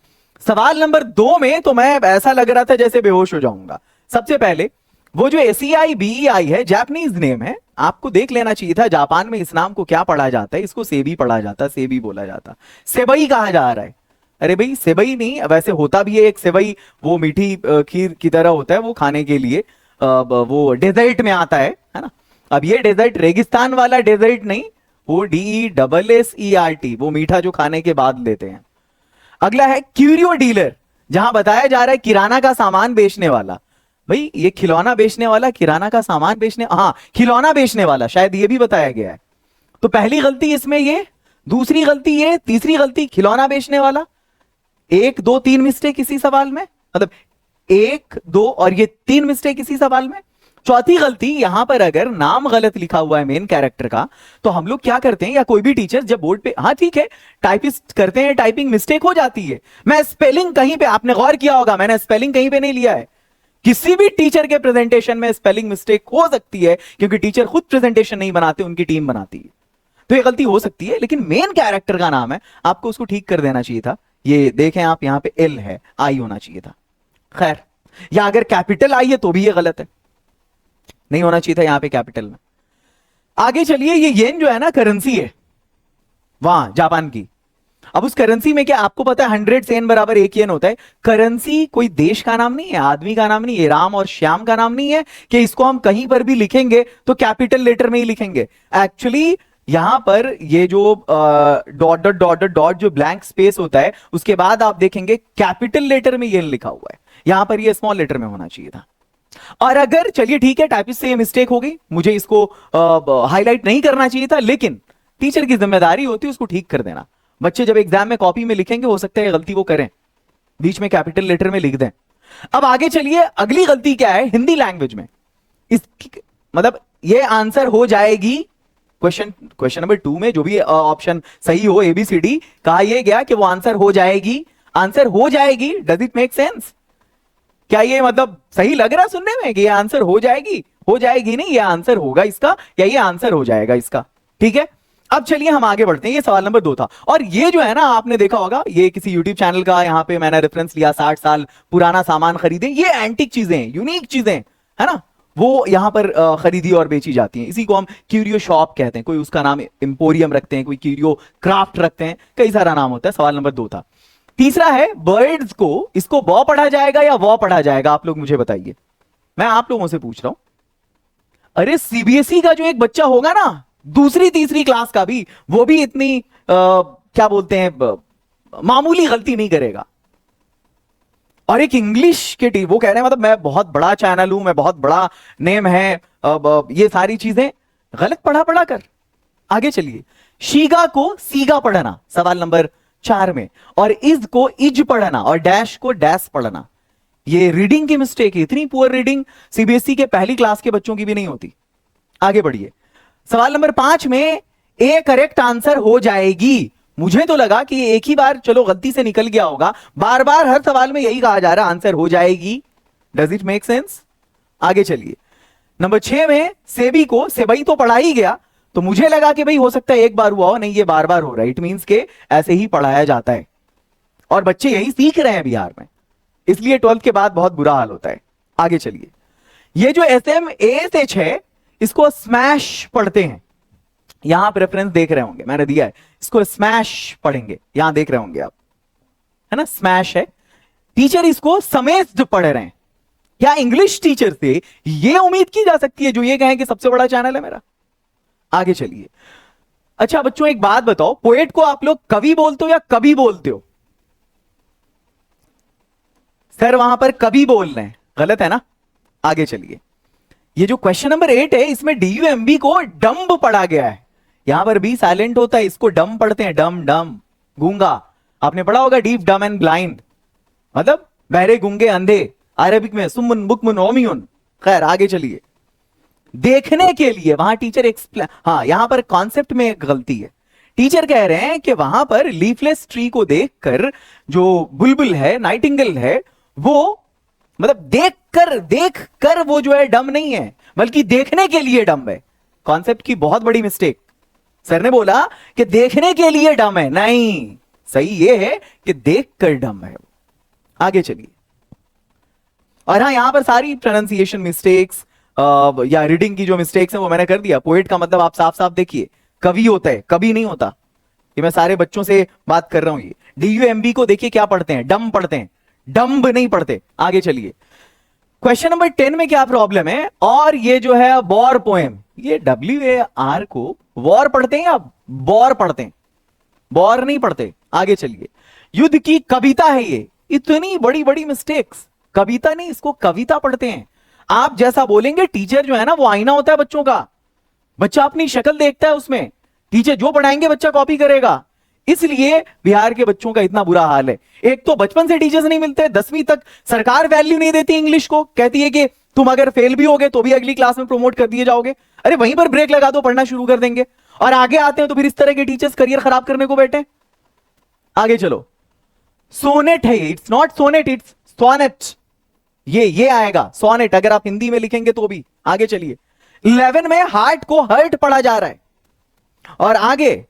सवाल नंबर 2 में तो मैं ऐसा लग रहा था जैसे बेहोश हो जाऊंगा। सबसे पहले वो जो SEIBEI है, जापानीज नेम है, आपको देख लेना चाहिए था जापान में इस नाम को क्या पढ़ा जाता है। इसको सेबी पढ़ा जाता है, सेबी बोला जाता, सेबई कहा जा रहा है। अरे भाई सेबई नहीं, वैसे होता भी है एक सेबई, वो मीठी खीर की तरह होता है, वो खाने के लिए वो डेजर्ट में आता है ना। अब ये डेजर्ट रेगिस्तान वाला डेजर्ट नहीं, वो DESSERT, वो मीठा जो खाने के बाद लेते हैं। अगला है क्यूरियो डीलर, जहां बताया जा रहा है किराना का सामान बेचने वाला। भाई ये खिलौना बेचने वाला, किराना का सामान बेचने, हाँ खिलौना बेचने वाला, शायद ये भी बताया गया है। तो पहली गलती इसमें ये, दूसरी गलती ये, तीसरी गलती खिलौना बेचने वाला। 1 2 3 मिस्टेक इसी सवाल में, मतलब 1 2 और ये 3 मिस्टेक इसी सवाल में। चौथी गलती यहां पर अगर नाम गलत लिखा हुआ है मेन कैरेक्टर का, तो हम लोग क्या करते हैं, या कोई भी टीचर जब बोर्ड पे, हाँ ठीक है टाइपिस्ट करते हैं, टाइपिंग मिस्टेक हो जाती है। मैं स्पेलिंग कहीं पे, आपने गौर किया होगा मैंने स्पेलिंग कहीं पे नहीं लिया है। किसी भी टीचर के प्रेजेंटेशन में स्पेलिंग मिस्टेक हो सकती है, क्योंकि टीचर खुद प्रेजेंटेशन नहीं बनाते, उनकी टीम बनाती है, तो ये गलती हो सकती है। लेकिन मेन कैरेक्टर का नाम है, आपको उसको ठीक कर देना चाहिए था। ये देखें आप, यहां पे L है, I होना चाहिए था। खैर, या अगर कैपिटल I है तो भी ये गलत है, नहीं होना चाहिए था यहां पे कैपिटल में। आगे चलिए, ये येन जो है ना करेंसी है वहां जापान की। अब उस करेंसी में क्या आपको पता है 100 सेन बराबर 1 येन होता है। करेंसी कोई देश का नाम नहीं है, आदमी का नाम नहीं है, राम और श्याम का नाम नहीं है कि इसको हम कहीं पर भी लिखेंगे तो कैपिटल लेटर में ही लिखेंगे। एक्चुअली यहां पर ये जो dot dot dot dot dot जो ब्लैंक स्पेस होता है, उसके बाद आप देखेंगे कैपिटल लेटर में येन लिखा हुआ है, यहां पर ये स्मॉल लेटर में होना चाहिए था। और अगर चलिए ठीक है टाइपिस्ट से ये मिस्टेक हो गई, मुझे इसको हाईलाइट नहीं करना चाहिए था, लेकिन टीचर की जिम्मेदारी होती है उसको ठीक कर देना। बच्चे जब एग्जाम में कॉपी में लिखेंगे, हो सकता है गलती वो करें, बीच में कैपिटल लेटर में लिख दें। अब आगे चलिए, अगली गलती क्या है हिंदी लैंग्वेज में, इसकी मतलब ये आंसर हो जाएगी। क्वेश्चन नंबर 2 में जो भी ऑप्शन सही हो ABCD, कहा यह गया कि वो आंसर हो जाएगी, आंसर हो जाएगी। Does it make sense? क्या ये मतलब सही लग रहा सुनने में कि ये आंसर हो जाएगी? हो जाएगी नहीं, ये आंसर होगा इसका, या ये आंसर हो जाएगा इसका। ठीक है, अब चलिए हम आगे बढ़ते हैं। ये सवाल नंबर 2 था, और ये जो है ना आपने देखा होगा, ये किसी यूट्यूब चैनल का, यहां पे मैंने रेफरेंस लिया, 60 साल पुराना सामान खरीदे। ये एंटिक चीजें, यूनिक चीजें है ना, वो यहां पर खरीदी और बेची जाती हैं। इसी को हम क्यूरियो शॉप कहते हैं, कोई उसका नाम एम्पोरियम रखते हैं, कोई क्यूरियो क्राफ्ट रखते हैं, कई सारा नाम होता है। सवाल नंबर 2 था। तीसरा है बर्ड्स को, इसको बॉ पढ़ा जाएगा या वॉ पढ़ा जाएगा, आप लोग मुझे बताइए। मैं आप लोगों से पूछ रहा हूं। अरे सीबीएसई का जो एक बच्चा होगा ना, दूसरी तीसरी क्लास का भी, वो भी इतनी क्या बोलते हैं मामूली गलती नहीं करेगा। और एक इंग्लिश के टीम, वो कह रहे हैं मतलब मैं बहुत बड़ा चैनल हूं, मैं बहुत बड़ा नेम है, ये सारी चीजें गलत पढ़ा कर। आगे चलिए। शीगा को सीगा पढ़ना सवाल नंबर 4 में, और इज को इज पढ़ना और डैश को डैश पढ़ना, ये रीडिंग की मिस्टेक है। इतनी पुअर रीडिंग सीबीएसई के पहली क्लास के बच्चों की भी नहीं होती। आगे बढ़िए। सवाल नंबर 5 में ए करेक्ट आंसर हो जाएगी। मुझे तो लगा कि एक ही बार चलो गलती से निकल गया होगा, बार बार हर सवाल में यही कहा जा रहा है आंसर हो जाएगी। Does it make sense? आगे चलिए। नंबर 6 में सेबी को सेबई तो पढ़ा ही गया, तो मुझे लगा कि भाई हो सकता है एक बार हुआ हो, नहीं ये बार बार हो रहा है। इट मींस के ऐसे ही पढ़ाया जाता है और बच्चे यही सीख रहे हैं बिहार में, इसलिए 12th के बाद बहुत बुरा हाल होता है। आगे चलिए। ये जो SMASH है, इसको स्मैश पढ़ते हैं। यहां आप रेफरेंस देख रहे होंगे, मैंने दिया है, इसको स्मैश पढ़ेंगे, यहां देख रहे होंगे आप, है ना, स्मैश है। टीचर इसको समेस्ड पढ़ रहे हैं। क्या इंग्लिश टीचर से यह उम्मीद की जा सकती है जो ये कहें कि सबसे बड़ा चैनल है मेरा? आगे चलिए। अच्छा बच्चों एक बात बताओ, पोएट को आप लोग कवि बोलते हो या कवि बोलते हो? सर वहां पर कवि बोल रहे हैं, गलत है ना। आगे चलिए। ये जो क्वेश्चन नंबर 8 है, इसमें DUMB को डम्ब पढ़ा गया है। यहां पर भी साइलेंट होता है, इसको डम पढ़ते हैं, डम डम, गूंगा। आपने पढ़ा होगा डीफ डम एंड ब्लाइंड, मतलब बहरे गूंगे अंधे, अरबिक में सुमुन बुकमुन ओमियुन। खैर आगे चलिए। देखने के लिए वहां टीचर एक्सप्लेन, हाँ यहां पर कॉन्सेप्ट में एक गलती है। टीचर कह रहे हैं कि वहां पर लीफलेस ट्री को देखकर जो बुलबुल है, नाइटिंगेल है, वो मतलब देख कर वो जो है डम नहीं है, बल्कि देखने के लिए डम है। कॉन्सेप्ट की बहुत बड़ी मिस्टेक। सर ने बोला कि देखने के लिए डम है, नहीं, सही ये है कि देख कर डम है। आगे चलिए। और हाँ यहां पर सारी प्रोनाउंसिएशन मिस्टेक्स या रीडिंग की जो मिस्टेक्स है वो मैंने कर दिया। पोएट का मतलब आप साफ साफ देखिए, कवि होता है, कवि नहीं होता। ये मैं सारे बच्चों से बात कर रहा हूं। ये DUMB को देखिए क्या पढ़ते हैं, डम पढ़ते हैं, डम्ब नहीं पढ़ते। आगे चलिए। क्वेश्चन नंबर 10 में क्या प्रॉब्लम है, और ये जो है वॉर पोएम, ये WAR को वॉर पढ़ते हैं या बॉर पढ़ते हैं? बॉर नहीं पढ़ते। आगे चलिए। युद्ध की कविता है ये, इतनी बड़ी बड़ी मिस्टेक्स। कविता नहीं, इसको कविता पढ़ते हैं। आप जैसा बोलेंगे, टीचर जो है ना वो आईना होता है बच्चों का, बच्चा अपनी शक्ल देखता है उसमें, टीचर जो पढ़ाएंगे बच्चा कॉपी करेगा। इसलिए बिहार के बच्चों का इतना बुरा हाल है। एक तो बचपन से टीचर्स नहीं मिलते, 10वीं तक सरकार वैल्यू नहीं देती इंग्लिश को, कहती है कि तुम अगर फेल भी होगे तो भी अगली क्लास में प्रमोट कर दिए जाओगे। अरे वहीं पर ब्रेक लगा दो, पढ़ना शुरू कर देंगे। और आगे आते हैं तो फिर इस तरह के टीचर्स करियर खराब करने को बैठे। आगे चलो। सोनेट है, it's not sonnet, it's sonnet. ये आएगा सोनेट, अगर आप हिंदी में लिखेंगे तो भी। आगे चलिए। 11 में हार्ट को हर्ट पढ़ा जा रहा है, और आगे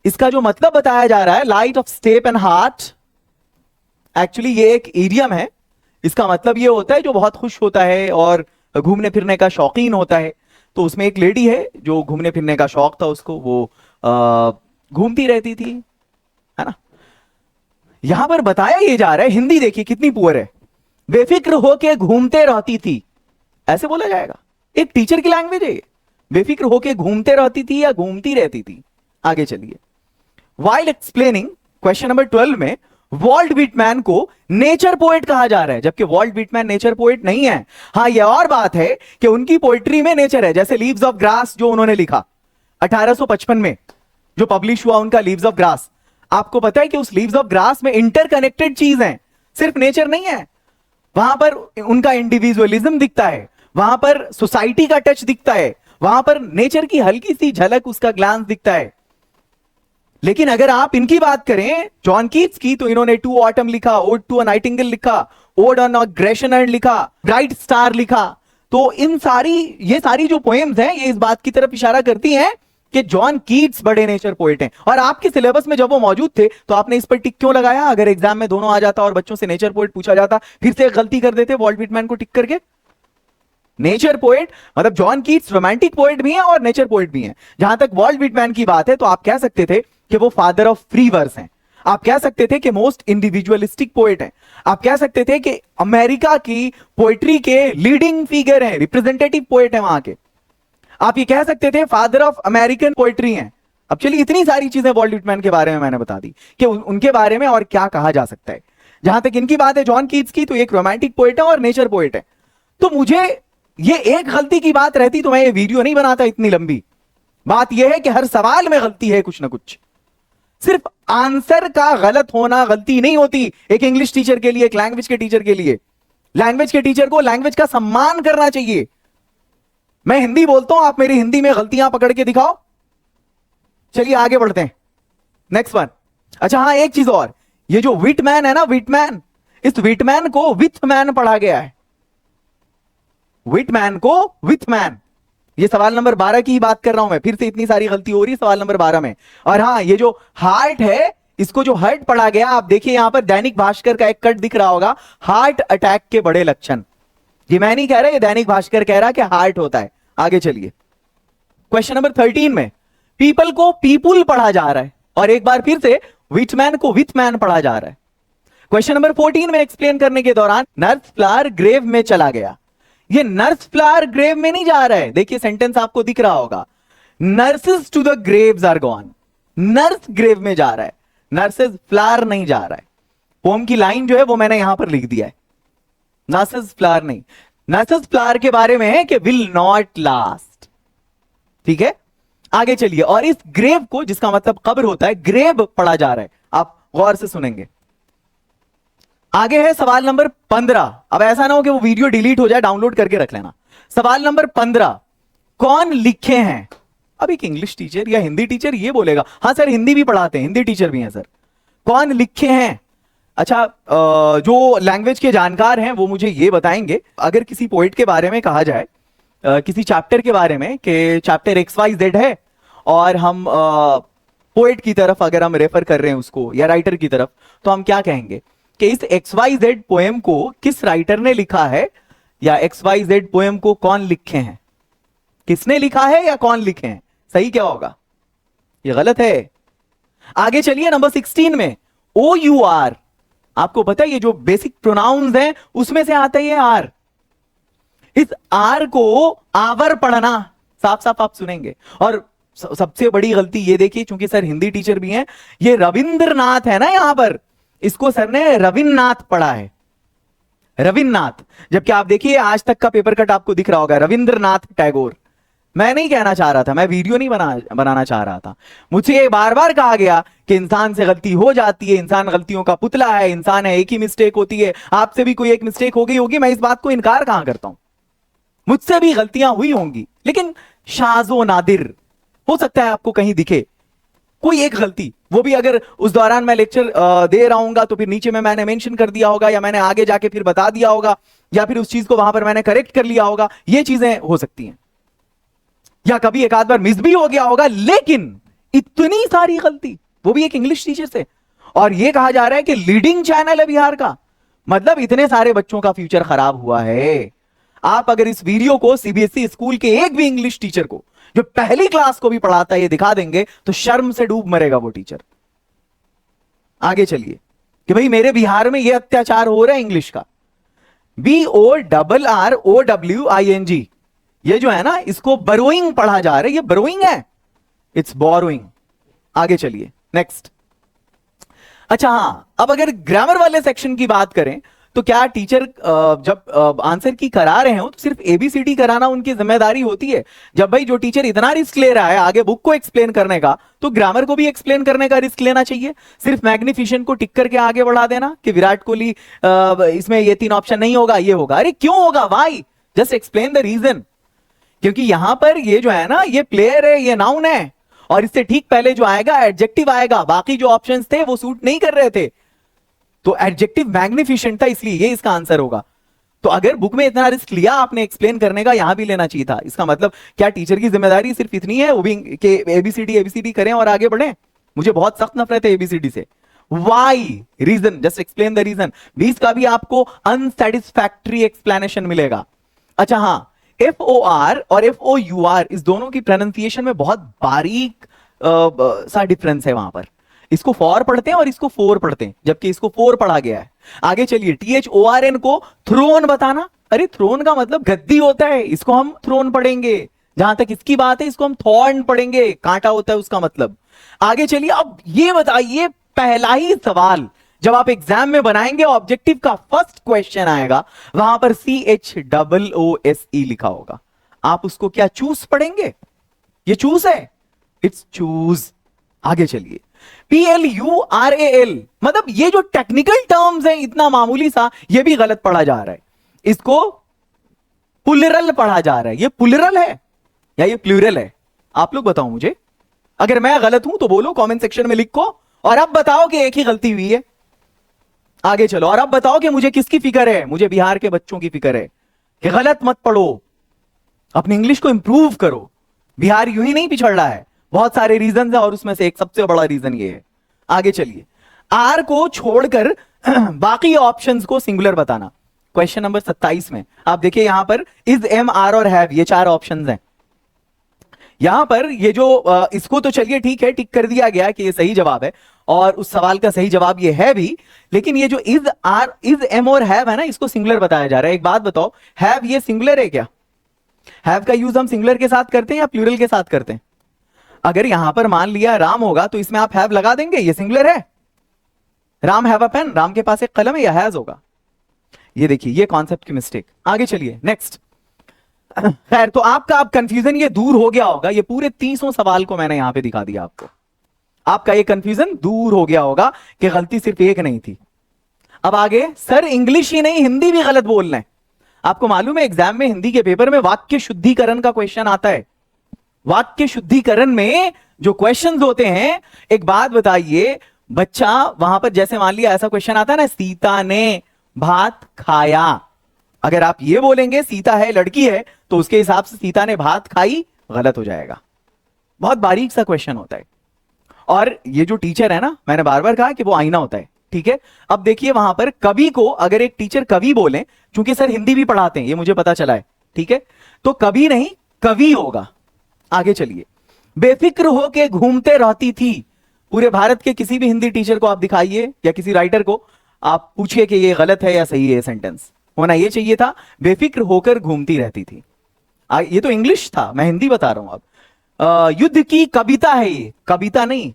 इसका जो मतलब बताया जा रहा है, light of step and heart, actually ये एक इडियम है। इसका मतलब ये होता है जो बहुत खुश होता है और घूमने फिरने का शौकीन होता है। तो उसमें एक लेडी है जो घूमने फिरने का शौक था उसको, वो घूमती रहती थी, है ना। यहां पर बताया ये जा रहा है, हिंदी देखिए कितनी पुअर है, बेफिक्र होके घूमते रहती थी, ऐसे बोला जाएगा। एक टीचर की लैंग्वेज है ये, बेफिक्र होके घूमते रहती थी या घूमती रहती थी। आगे चलिए। वाइल एक्सप्लेनिंग, क्वेश्चन नंबर 12 में वॉल्ट व्हिटमैन को नेचर पोएट कहा जा रहा है, जबकि वॉल्ट व्हिटमैन नेचर पोएट नहीं है। हां यह और बात है कि उनकी पोएट्री में नेचर है, जैसे लीव्स ऑफ ग्रास जो उन्होंने लिखा 1855 में, जो पब्लिश हुआ उनका लीव्स ऑफ ग्रास। आपको पता है कि उस लीव्स ऑफ ग्रास में इंटरकनेक्टेड चीज है, सिर्फ नेचर नहीं है। वहां पर उनका इंडिविजुअलिज्म दिखता है, वहां पर सोसाइटी का टच दिखता है, वहां पर नेचर की हल्की सी झलक, उसका ग्लांस दिखता है। लेकिन अगर आप इनकी बात करें, जॉन कीट्स की, तो इन्होंने टू ऑटम लिखा, ओड टू अ नाइटिंगेल लिखा, odd on a Grecian earn लिखा, ब्राइट स्टार लिखा। तो ये सारी जो पोएम्स हैं, ये इस बात की तरफ इशारा करती हैं कि जॉन कीट्स बड़े नेचर पोएट हैं। और आपके सिलेबस में जब वो मौजूद थे तो आपने इस पर टिक क्यों लगाया? अगर एग्जाम में दोनों आ जाता और बच्चों से नेचर पोएट पूछा जाता, फिर से एक गलती कर देते वॉल्ट व्हिटमैन को टिक करके। नेचर पोएट, मतलब जॉन कीट्स रोमांटिक पोएट भी हैं और नेचर पोएट भी हैं। जहां तक वॉल्ट व्हिटमैन की बात है तो आप कह सकते थे कि वो फादर ऑफ फ्री वर्स हैं। आप कह सकते थे कि मोस्ट इंडिविजुअलिस्टिक पोएट हैं। आप कह सकते थे कि अमेरिका की पोएट्री के लीडिंग फिगर हैं, रिप्रेजेंटेटिव पोएट हैं वहां के। आप ये कह सकते थे फादर ऑफ अमेरिकन पोएट्री हैं। अब चलिए, इतनी सारी चीजें वॉल्ट व्हिटमैन के बारे में मैंने बता दी कि उनके बारे में और क्या कहा जा सकता है। जहां तक इनकी बात है जॉन कीट्स की, तो एक रोमांटिक पोएट है और नेचर पोएट है। तो मुझे ये एक गलती की बात रहती तो मैं ये वीडियो नहीं बनाता इतनी लंबी। बात यह है कि हर सवाल में गलती है कुछ ना कुछ। सिर्फ आंसर का गलत होना गलती नहीं होती एक इंग्लिश टीचर के लिए, एक लैंग्वेज के टीचर के लिए। लैंग्वेज के टीचर को लैंग्वेज का सम्मान करना चाहिए। मैं हिंदी बोलता हूं, आप मेरी हिंदी में गलतियां पकड़ के दिखाओ। चलिए आगे बढ़ते हैं, नेक्स्ट वन। अच्छा हाँ, एक चीज और, ये जो व्हिटमैन है ना, व्हिटमैन, इस व्हिटमैन को विथमैन पढ़ा गया है। व्हिटमैन को विथमैन। ये सवाल नंबर 12 की ही बात कर रहा हूं मैं, फिर से इतनी सारी गलती हो रही है सवाल नंबर 12 में। और हाँ, ये जो हार्ट है, इसको जो हर्ट पढ़ा गया, आप देखिए यहां पर दैनिक भास्कर का एक कट दिख रहा होगा, हार्ट अटैक के बड़े लक्षण। ये मैं नहीं कह रहा, ये दैनिक भास्कर कह रहा कि हार्ट होता है। आगे चलिए, क्वेश्चन नंबर 13 में पीपल को पीपुल पढ़ा जा रहा है और एक बार फिर से विथमैन को विथमैन पढ़ा जा रहा है। क्वेश्चन नंबर 14 में एक्सप्लेन करने के दौरान नर्स फ्लावर ग्रेव में चला गया। ये नर्स फ्लावर ग्रेव में नहीं जा रहा है, देखिए सेंटेंस आपको दिख रहा होगा, nurses to the graves are gone. Nurse grave में जा रहा है, नर्सेस फ्लावर नहीं जा रहा है। पोम की लाइन जो है वो मैंने यहां पर लिख दिया है, नर्सेस फ्लावर नहीं। नर्सेस फ्लावर के बारे में है कि विल नॉट लास्ट। ठीक है, आगे चलिए। और इस ग्रेव को, जिसका मतलब कब्र होता है, ग्रेव पढ़ा जा रहा है। आप गौर से सुनेंगे। आगे है सवाल नंबर 15। अब ऐसा ना हो कि वो वीडियो डिलीट हो जाए, डाउनलोड करके रख लेना। सवाल नंबर 15, कौन लिखे हैं? अब एक इंग्लिश टीचर या हिंदी टीचर ये बोलेगा, हाँ सर हिंदी भी पढ़ाते हैं, हिंदी टीचर भी हैं सर। कौन लिखे हैं? अच्छा, जो लैंग्वेज के जानकार हैं वो मुझे ये बताएंगे। अगर किसी पोइट के बारे में कहा जाए, किसी चैप्टर के बारे में कि चैप्टर XYZ है, और हम पोइट की तरफ अगर हम रेफर कर रहे हैं उसको, या राइटर की तरफ, तो हम क्या कहेंगे कि इस XYZ पोएम को किस राइटर ने लिखा है, या XYZ पोएम को कौन लिखे हैं? किसने लिखा है या कौन लिखे हैं? सही क्या होगा? ये गलत है। आगे चलिए, नंबर 16 में OUR, आपको पता है ये जो बेसिक प्रोनाउंस हैं उसमें से आता है ये R। इस R को आवर पढ़ना, साफ साफ आप सुनेंगे। और सबसे बड़ी गलती ये देखिए, चूंकि सर हिंदी टीचर भी हैं, ये रविंद्रनाथ है ना, यहां पर इसको सर ने रविन्द्रनाथ पढ़ा है, रविन्द्रनाथ। जबकि आप देखिए आज तक का पेपर कट आपको दिख रहा होगा रविंद्रनाथ टैगोर। मैं नहीं कहना चाह रहा था, मैं वीडियो नहीं बनाना चाह रहा था। मुझे ये बार बार कहा गया कि इंसान से गलती हो जाती है, इंसान गलतियों का पुतला है, इंसान है, एक ही मिस्टेक होती है। आपसे भी कोई एक मिस्टेक हो गई होगी, मैं इस बात को इनकार कहां करता हूं, मुझसे भी गलतियां हुई होंगी, लेकिन शाज़ो नादिर हो सकता है आपको कहीं दिखे कोई एक गलती, वो भी अगर उस दौरान मैं लेक्चर दे रहा हूंगा तो फिर नीचे में मैंने मेंशन कर दिया होगा, या मैंने आगे जाके फिर बता दिया होगा, या फिर उस चीज को वहां पर मैंने करेक्ट कर लिया होगा। ये चीजें हो सकती हैं, या कभी एक आध बार मिस भी हो गया होगा। लेकिन इतनी सारी गलती, वो भी एक इंग्लिश टीचर से, और ये कहा जा रहा है कि लीडिंग चैनल है बिहार का, मतलब इतने सारे बच्चों का फ्यूचर खराब हुआ है। आप अगर इस वीडियो को CBSE स्कूल के एक भी इंग्लिश टीचर को, जो पहली क्लास को भी पढ़ाता है, ये दिखा देंगे तो शर्म से डूब मरेगा वो टीचर। आगे चलिए कि भाई मेरे बिहार में ये अत्याचार हो रहा है इंग्लिश का। BORROWING, ये जो है ना, इसको बरोइंग पढ़ा जा रहा है, ये बरोइंग है, इट्स बोरोइंग। आगे चलिए, नेक्स्ट। अच्छा हाँ, अब अगर ग्रामर वाले सेक्शन की बात करें तो क्या टीचर जब आंसर की करा रहे हो तो सिर्फ ABCD कराना उनकी जिम्मेदारी होती है? जब भाई जो टीचर इतना रिस्क ले रहा है आगे बुक को एक्सप्लेन करने का, तो ग्रामर को भी एक्सप्लेन करने का रिस्क लेना चाहिए। सिर्फ मैग्निफिकेशन को टिक करके आगे बढ़ा देना कि विराट कोहली इसमें ये 3 ऑप्शन नहीं होगा, ये होगा। अरे क्यों होगा भाई, जस्ट एक्सप्लेन द रीजन। क्योंकि यहां पर ये जो है ना, ये प्लेयर है, ये नाउन है, और इससे ठीक पहले जो आएगा एडजेक्टिव आएगा। बाकी जो ऑप्शंस थे वो सूट नहीं कर रहे थे, तो एडजेक्टिव मैग्निफिकेंट था, इसलिए ये इसका आंसर होगा। तो अगर बुक में इतना रिस्क लिया आपने एक्सप्लेन करने का, यहां भी लेना चाहिए था। इसका मतलब क्या टीचर की जिम्मेदारी सिर्फ इतनी है वो भी कि ABCD करें और आगे बढ़ें? मुझे बहुत सख्त नफरत है ABCD से। Why, reason, just explain the reason. 20 का भी आपको अनसेटिस्फैक्टरी एक्सप्लेनेशन मिलेगा। अच्छा हाँ, FOR और FOUR इस दोनों की प्रोनाउंसिएशन में बहुत बारीक सा डिफरेंस है वहां पर। इसको फॉर पढ़ते हैं और इसको फोर पढ़ते हैं, जबकि इसको फोर पढ़ा गया है। आगे चलिए, THORN को थ्रोन बताना। अरे थ्रोन का मतलब गद्दी होता है, इसको हम थ्रोन पढ़ेंगे। जहां तक इसकी बात है, इसको हम थॉर्न पढ़ेंगे, कांटा होता है उसका मतलब। आगे चलिए, अब ये बताइए, पहला ही सवाल जब आप एग्जाम में बनाएंगे, ऑब्जेक्टिव का फर्स्ट क्वेश्चन आएगा, वहां पर CHOOSE लिखा होगा। आप उसको क्या चूज पढ़ेंगे? ये चूज है, इट्स चूज। आगे चलिए, PLURAL, मतलब ये जो टेक्निकल टर्म्स हैं, इतना मामूली सा, ये भी गलत पढ़ा जा रहा है। इसको पुलरल पढ़ा जा रहा है। ये पुलरल है या ये प्लूरल है? आप लोग बताओ मुझे। अगर मैं गलत हूं तो बोलो, कमेंट सेक्शन में लिखो। और अब बताओ कि एक ही गलती हुई है। आगे चलो, और अब बताओ कि मुझे किसकी फिक्र है? मुझे बिहार के बच्चों की फिक्र है कि गलत मत पढ़ो, अपनी इंग्लिश को इंप्रूव करो। बिहार यूं ही नहीं पिछड़ रहा है, बहुत सारे रीजन है और उसमें से एक सबसे बड़ा रीजन ये है। आगे चलिए, आर को छोड़कर बाकी ऑप्शंस को सिंगुलर बताना। क्वेश्चन नंबर 27 में आप देखिए, यहां पर इज, एम, आर और हैव, ये 4 ऑप्शंस हैं। यहां पर ये जो इसको तो चलिए ठीक है, टिक कर दिया गया कि ये सही जवाब है, और उस सवाल का सही जवाब ये है भी। लेकिन ये जो इज, आर, इज, एम और हैव है ना, इसको सिंगुलर बताया जा रहा है। एक बात बताओ, हैव ये सिंगुलर है क्या? हैव का यूज हम सिंगुलर के साथ करते हैं या प्लूरल के साथ करते हैं? अगर यहां पर मान लिया राम होगा तो इसमें आप हैव लगा देंगे, ये सिंगुलर है। Ram have a pen, Ram के पास एक कलम है, या हैज होगा? ये देखिए, ये कॉन्सेप्ट की मिस्टेक। आगे चलिए, नेक्स्ट। खैर, तो आपका अब कंफ्यूजन ये दूर हो गया होगा। ये पूरे 300 सवाल को मैंने यहां पे दिखा दिया आपको। आपका ये कंफ्यूजन दूर हो गया होगा कि गलती सिर्फ एक नहीं थी। अब आगे, सर इंग्लिश ही नहीं हिंदी भी गलत बोल रहे हैं। आपको मालूम है, एग्जाम में हिंदी के पेपर में वाक्य शुद्धिकरण का क्वेश्चन आता है। वाक्य शुद्धिकरण में जो क्वेश्चंस होते हैं, एक बात बताइए, बच्चा वहां पर जैसे मान लिया ऐसा क्वेश्चन आता है ना, सीता ने भात खाया। अगर आप ये बोलेंगे सीता है लड़की है, तो उसके हिसाब से सीता ने भात खाई गलत हो जाएगा। बहुत बारीक सा क्वेश्चन होता है। और ये जो टीचर है ना, मैंने बार बार कहा कि वो आईना होता है, ठीक है। अब देखिए, वहां पर कवि को अगर एक टीचर कवि बोले, क्योंकि सर हिंदी भी पढ़ाते हैं, ये मुझे पता चला है, ठीक है, तो कवि नहीं कवि होगा। आगे चलिए, बेफिक्र होके घूमते रहती थी। पूरे भारत के किसी भी हिंदी टीचर को आप दिखाइए या किसी राइटर को आप पूछिए कि ये गलत है या सही है। सेंटेंस होना ये चाहिए था, बेफिक्र होकर घूमती रहती थी। ये तो इंग्लिश था, मैं हिंदी बता रहा हूं। अब युद्ध की कविता है, ये कविता नहीं,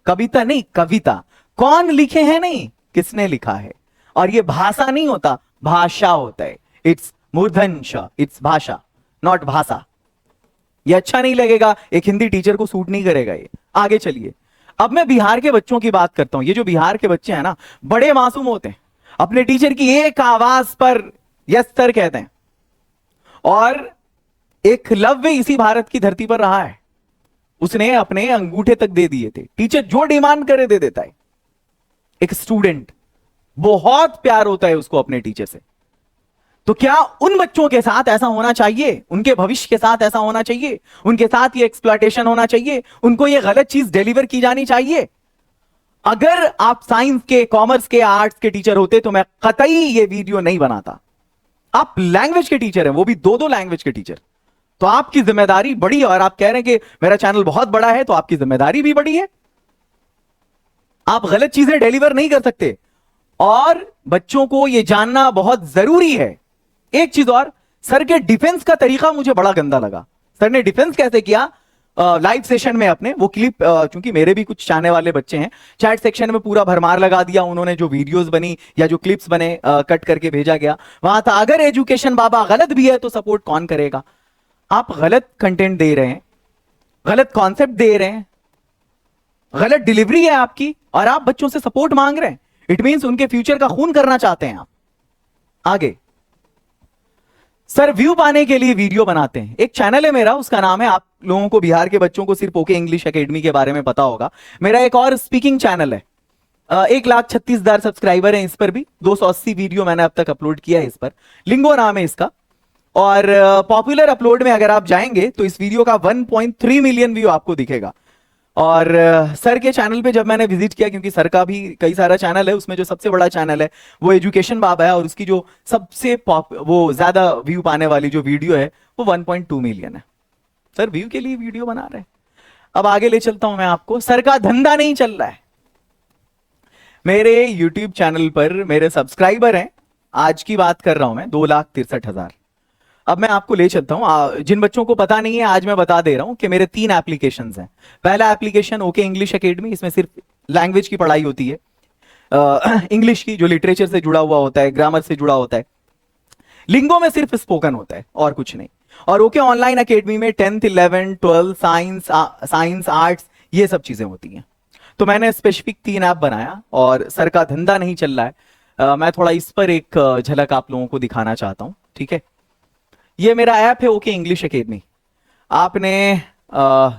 कविता नहीं, कविता। कौन लिखे हैं? नहीं, किसने लिखा है। और ये भाषा नहीं होता, भाषा होता है। इट्स मूर्धन्य, इट्स भाषा, नॉट भाषा। ये अच्छा नहीं लगेगा, एक हिंदी टीचर को सूट नहीं करेगा ये। आगे चलिए, अब मैं बिहार के बच्चों की बात करता हूं। ये जो बिहार के बच्चे हैं ना, बड़े मासूम होते हैं, अपने टीचर की एक आवाज पर यस सर कहते हैं। और एकलव्य इसी भारत की धरती पर रहा है, उसने अपने अंगूठे तक दे दिए थे। टीचर जो डिमांड करे दे देता है। एक स्टूडेंट बहुत प्यार होता है उसको अपने टीचर से। तो क्या उन बच्चों के साथ ऐसा होना चाहिए? उनके भविष्य के साथ ऐसा होना चाहिए? उनके साथ ये एक्सप्लॉयटेशन होना चाहिए? उनको ये गलत चीज डिलीवर की जानी चाहिए? अगर आप साइंस के, कॉमर्स के, आर्ट्स के टीचर होते तो मैं कतई ये वीडियो नहीं बनाता। आप लैंग्वेज के टीचर हैं, वो भी 2-2 लैंग्वेज के टीचर, तो आपकी जिम्मेदारी बड़ी है। और आप कह रहे हैं कि मेरा चैनल बहुत बड़ा है, तो आपकी जिम्मेदारी भी बड़ी है। आप गलत चीजें डिलीवर नहीं कर सकते, और बच्चों को यह जानना बहुत जरूरी है। एक चीज और, सर के डिफेंस का तरीका मुझे बड़ा गंदा लगा। सर ने डिफेंस कैसे किया लाइव सेशन में अपने, वो क्लिप, चूंकि मेरे भी कुछ चाहने वाले बच्चे हैं, चैट सेक्शन में पूरा भरमार लगा दिया उन्होंने। जो वीडियोस बनी या जो क्लिप्स बने, कट करके भेजा गया, वहां था अगर एजुकेशन बाबा गलत भी है तो सपोर्ट कौन करेगा। आप गलत कंटेंट दे रहे हैं, गलत कॉन्सेप्ट दे रहे हैं, गलत डिलीवरी है आपकी, और आप बच्चों से सपोर्ट मांग रहे हैं। इट मींस उनके फ्यूचर का खून करना चाहते हैं आप। आगे, सर व्यू पाने के लिए वीडियो बनाते हैं। एक चैनल है मेरा, उसका नाम है, आप लोगों को बिहार के बच्चों को सिर्फ ओके इंग्लिश एकेडमी के बारे में पता होगा। मेरा एक और स्पीकिंग चैनल है, 1,36,000 सब्सक्राइबर हैं इस पर भी। 280 वीडियो मैंने अब तक अपलोड किया है इस पर। लिंगो नाम है इसका। और पॉपुलर अपलोड में अगर आप जाएंगे तो इस वीडियो का 1.3 मिलियन व्यू आपको दिखेगा। और सर के चैनल पे जब मैंने विजिट किया, क्योंकि सर का भी कई सारा चैनल है, उसमें जो सबसे बड़ा चैनल है वो एजुकेशन बाबा है, और उसकी जो सबसे वो ज्यादा व्यू पाने वाली जो वीडियो है वो 1.2 मिलियन है। सर व्यू के लिए वीडियो बना रहे हैं। अब आगे ले चलता हूं मैं आपको। सर का धंधा नहीं चल रहा है। मेरे YouTube चैनल पर मेरे सब्सक्राइबर हैं, आज की बात कर रहा हूं मैं, 2,63,000। अब मैं आपको ले चलता हूं, जिन बच्चों को पता नहीं है आज मैं बता दे रहा हूं कि मेरे 3 एप्लीकेशंस हैं। पहला एप्लीकेशन ओके इंग्लिश एकेडमी, इसमें सिर्फ लैंग्वेज की पढ़ाई होती है, इंग्लिश की, जो लिटरेचर से जुड़ा हुआ होता है, ग्रामर से जुड़ा होता है। लिंगो में सिर्फ स्पोकन होता है और कुछ नहीं। और ओके ऑनलाइन एकेडमी में 10th 11th 12th science arts ये सब चीजें होती हैं। तो मैंने स्पेसिफिक 3 ऐप बनाया और सर का धंधा नहीं चल रहा है। मैं थोड़ा इस पर एक झलक आप लोगों को दिखाना चाहता हूं, ठीक है। ये मेरा ऐप है ओके इंग्लिश एकेडमी। आपने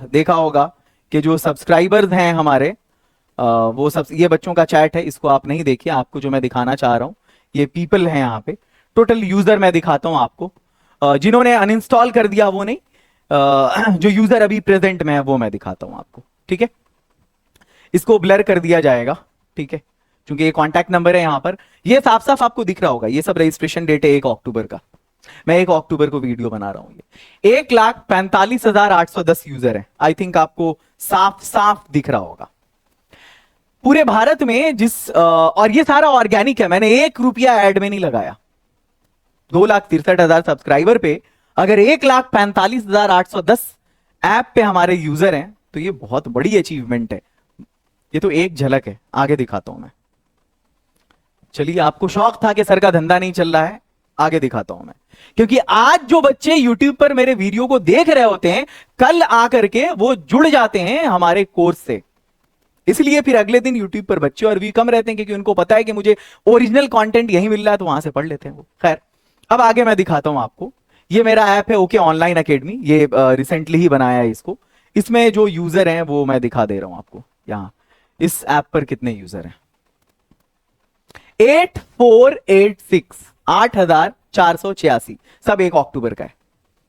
देखा होगा कि जो सब्सक्राइबर्स हैं हमारे, वो सब, ये बच्चों का चैट है, इसको आप नहीं देखिए। आपको जो मैं दिखाना चाह रहा हूं ये पीपल हैं यहाँ पे। टोटल यूजर मैं दिखाता हूं आपको, जिन्होंने अनइंस्टॉल कर दिया वो नहीं, जो यूजर अभी प्रेजेंट में है वो मैं दिखाता हूं आपको, ठीक है। इसको ब्लर कर दिया जाएगा, ठीक है, क्योंकि ये कॉन्टैक्ट नंबर है यहाँ पर। ये साफ साफ आपको दिख रहा होगा, ये सब रजिस्ट्रेशन डेट है 1 अक्टूबर का। मैं 1 अक्टूबर को वीडियो बना रहा हूं। ये 1,45,810 यूजर है। आई थिंक आपको साफ साफ दिख रहा होगा पूरे भारत में और ये सारा ऑर्गेनिक है, मैंने 1 रुपया एड में नहीं लगाया। 2,63,000 सब्सक्राइबर पे अगर 1,45,810 ऐप पे हमारे यूजर हैं तो ये बहुत बड़ी अचीवमेंट है। ये तो एक झलक है, आगे दिखाता हूं मैं। चलिए, आपको शौक था कि सर का धंधा नहीं चल रहा है, आगे दिखाता हूं मैं। क्योंकि आज जो बच्चे YouTube पर मेरे वीडियो को देख रहे होते हैं, कल आकर के वो जुड़ जाते हैं हमारे कोर्स से। इसलिए फिर अगले दिन YouTube पर बच्चे और व्यू कम रहते हैं, क्योंकि उनको पता है कि मुझे ओरिजिनल कंटेंट यही मिल रहा है, तो वहां से पढ़ लेते हैं वो। खैर, अब आगे मैं दिखाता हूं आपको। ये मेरा ऐप है ओके ऑनलाइन एकेडमी, ये रिसेंटली ही बनाया है इसको। इसमें जो यूजर हैं वो मैं दिखा दे रहा हूं आपको। यहां इस ऐप पर कितने यूजर हैं, 8,486, सब 1 अक्टूबर का है।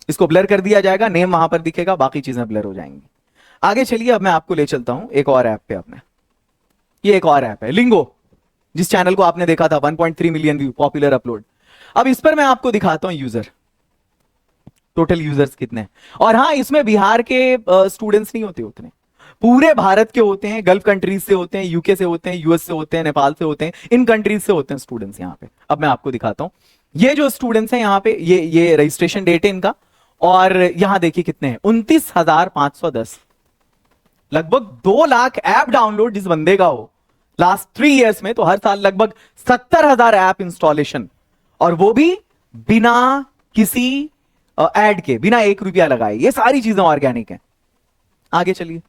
इसको ब्लर कर दिया जाएगा, नेम वहां पर दिखेगा, बाकी चीजें ब्लर हो जाएंगी। आगे चलिए, अब मैं आपको ले चलता हूं एक और ऐप पे अपने। ये एक और ऐप है लिंगो, जिस चैनल को आपने देखा था 1.3 मिलियन व्यू, पॉपुलर अपलोड। अब इस पर मैं आपको दिखाता हूं यूजर, टोटल यूजर्स कितने हैं। और हाँ, इसमें बिहार के स्टूडेंट्स नहीं होते उतने, पूरे भारत के होते हैं, गल्फ कंट्रीज से होते हैं, यूके से होते हैं, यूएस से होते हैं, नेपाल से होते हैं, इन कंट्रीज से होते हैं स्टूडेंट्स यहाँ पे। अब मैं आपको दिखाता हूं, ये जो स्टूडेंट्स हैं यहाँ पे, ये रजिस्ट्रेशन डेट है इनका। और यहां देखिए कितने हैं, 29,510। लगभग 2 लाख ऐप डाउनलोड जिस बंदे का हो लास्ट 3 इयर्स में, तो हर साल लगभग 70,000 ऐप इंस्टॉलेशन, और वो भी बिना किसी ऐड के, बिना 1 रुपया लगाए। ये सारी चीजें ऑर्गेनिक हैं। आगे चलिए।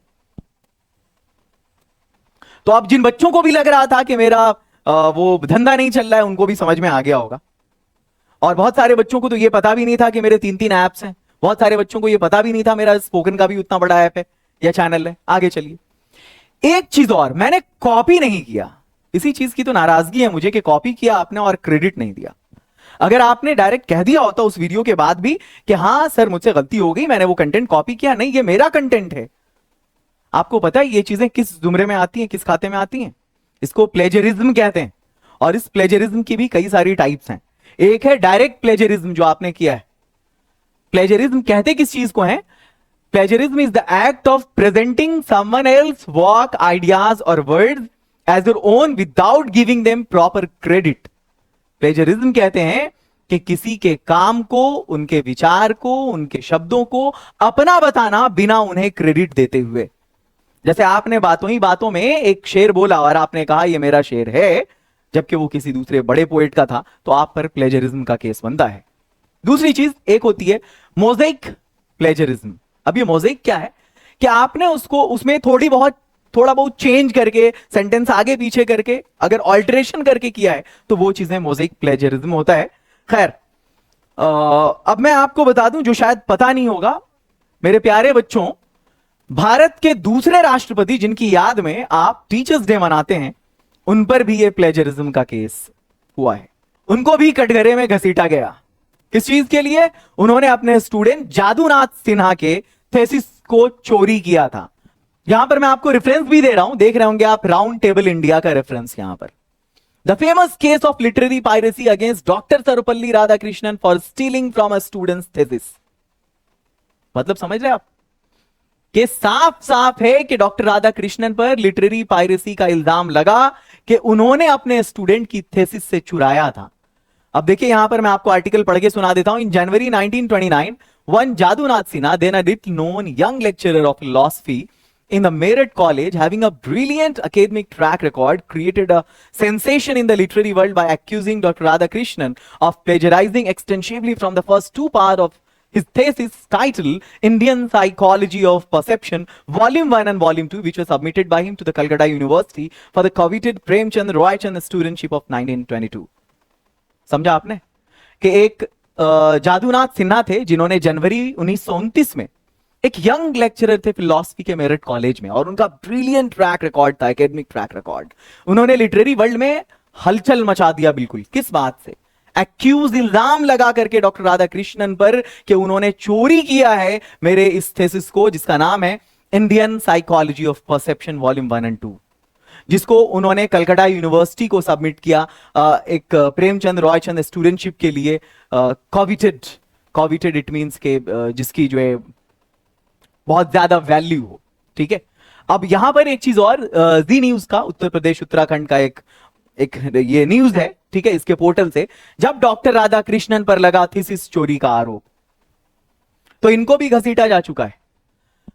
तो अब जिन बच्चों को भी लग रहा था कि मेरा वो धंधा नहीं चल रहा है, उनको भी समझ में आ गया होगा। और बहुत सारे बच्चों को तो ये पता भी नहीं था कि मेरे 3-3 ऐप्स हैं। बहुत सारे बच्चों को ये पता भी नहीं था मेरा स्पोकन का भी उतना बड़ा ऐप है या चैनल है। आगे चलिए। एक चीज और, मैंने कॉपी नहीं किया। इसी चीज की तो नाराजगी है मुझे कि कॉपी किया आपने और क्रेडिट नहीं दिया। अगर आपने डायरेक्ट कह दिया होता उस वीडियो के बाद भी कि हाँ सर मुझसे गलती हो गई, मैंने वो कंटेंट कॉपी किया, नहीं ये मेरा कंटेंट है। आपको पता है ये चीजें किस जुमरे में आती हैं, किस खाते में आती हैं? इसको प्लेजरिज्म कहते हैं। और इस प्लेजरिज्म की भी कई सारी टाइप्स हैं। एक है डायरेक्ट प्लेजरिज्म, जो आपने किया है। प्लेजरिज्म कहते किस चीज को है? Plagiarism is the act of presenting someone else work, ideas और words as your own without giving them proper credit. Plagiarism कहते हैं कि किसी के काम को, उनके विचार को, उनके शब्दों को अपना बताना बिना उन्हें क्रेडिट देते हुए। जैसे आपने बातों ही बातों में एक शेर बोला और आपने कहा ये मेरा शेर है, जबकि वो किसी दूसरे बड़े पोएट का था, तो आप पर प्लेजरिज्म का केस बनता है। दूसरी चीज एक होती है मोज़ेक प्लेजरिज्म। अब ये मोज़ेक क्या है कि आपने उसमें थोड़ा बहुत चेंज करके, सेंटेंस आगे पीछे करके, अगर ऑल्टरेशन करके किया है, तो वो चीजें मोज़ेक प्लेजरिज्म होता है। खैर, अब मैं आपको बता दूं जो शायद पता नहीं होगा, मेरे प्यारे बच्चों, भारत के दूसरे राष्ट्रपति जिनकी याद में आप टीचर्स डे मनाते हैं, उन पर भी ये प्लेजरिज्म का केस हुआ है। उनको भी कटघरे में घसीटा गया। किस चीज के लिए? उन्होंने अपने स्टूडेंट जादूनाथ सिन्हा के थेसिस को चोरी किया था। यहां पर मैं आपको रेफरेंस भी दे रहा हूं, देख रहे होंगे आप, राउंड टेबल इंडिया का रेफरेंस यहां पर। The famous case of literary piracy against doctor Sarvepalli Radhakrishnan for stealing from a students thesis. मतलब समझ रहे आप कि साफ साफ है कि डॉक्टर राधाकृष्णन पर लिटरेरी पायरेसी का इल्जाम लगा कि उन्होंने अपने स्टूडेंट की थीसिस से चुराया था। अब देखिए यहां पर मैं आपको आर्टिकल पढ़ के सुना देता हूं। In January 1929 one Jadunath Sinha, then a little known young lecturer of philosophy in the Meerut College, having a brilliant academic track record, created a sensation in the literary world by accusing Dr. Radhakrishnan of plagiarizing extensively from the first two parts of his thesis titled Indian Psychology of Perception, Volume 1 and Volume 2, which was submitted by him to the Calcutta University for the coveted Premchand Roy Chand studentship of 1922. समझा आपने कि एक जादूनाथ सिन्हा थे जिन्होंने जनवरी 1929 में एक young lecturer थे philosophy के मेरिट कॉलेज में, और उनका ब्रिलियंट ट्रैक रिकॉर्ड था, एकेडमिक ट्रैक रिकॉर्ड। उन्होंने लिटरेरी वर्ल्ड में हलचल मचा दिया बिल्कुल। किस बात से? एक्यूज, इल्जाम लगा करके डॉक्टर राधाकृष्णन पर कि उन्होंने चोरी किया है मेरे इस थीसिस को, जिसका नाम है Indian psychology of perception volume 1 and 2, जिसको उन्होंने कलकत्ता यूनिवर्सिटी को सबमिट किया एक प्रेमचंद रॉयचंद स्टूडेंटशिप के लिए। कॉविटेड इट मींस के जिसकी जो है बहुत ज्यादा वैल्यू हो। ठीक है, अब यहां पर एक चीज और, जी न्यूज का, उत्तर प्रदेश उत्तराखंड का एक ये न्यूज है, ठीक है, इसके पोर्टल से, जब डॉक्टर राधाकृष्णन पर लगा थीसिस चोरी का आरोप तो इनको भी घसीटा जा चुका है।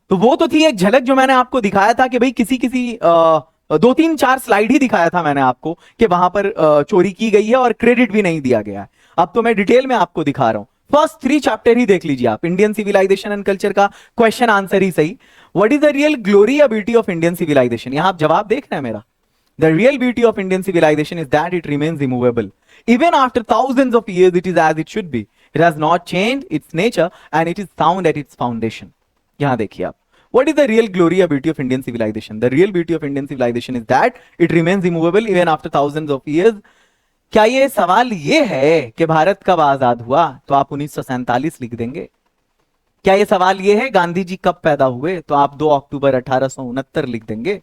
तो वो तो थी एक झलक जो मैंने आपको दिखाया था कि भाई किसी 2-3-4 स्लाइड ही दिखाया था मैंने आपको कि वहां पर चोरी की गई है और क्रेडिट भी नहीं दिया गया है। अब तो मैं डिटेल में आपको दिखा रहा हूं। फर्स्ट 3 चैप्टर ही देख लीजिए आप, इंडियन सिविलाइजेशन एंड कल्चर का क्वेश्चन आंसर ही सही। What is the real glory या ब्यूटी ऑफ इंडियन सिविलाइजेशन? यहां आप जवाब देख रहे हैं मेरा। The real beauty of Indian civilisation is that it remains immovable even after thousands of years. It is as it should be. It has not changed its nature and it is sound at its foundation. यहां देखिए आप, what is the real glory or beauty of Indian civilization? The real beauty of Indian civilization is that it remains immovable even after thousands of years. क्या ये सवाल ये है कि भारत कब आजाद हुआ? तो आप 1947 लिख देंगे। क्या ये सवाल ये है गांधी जी कब पैदा हुए? तो आप 2 अक्टूबर 1869 लिख देंगे।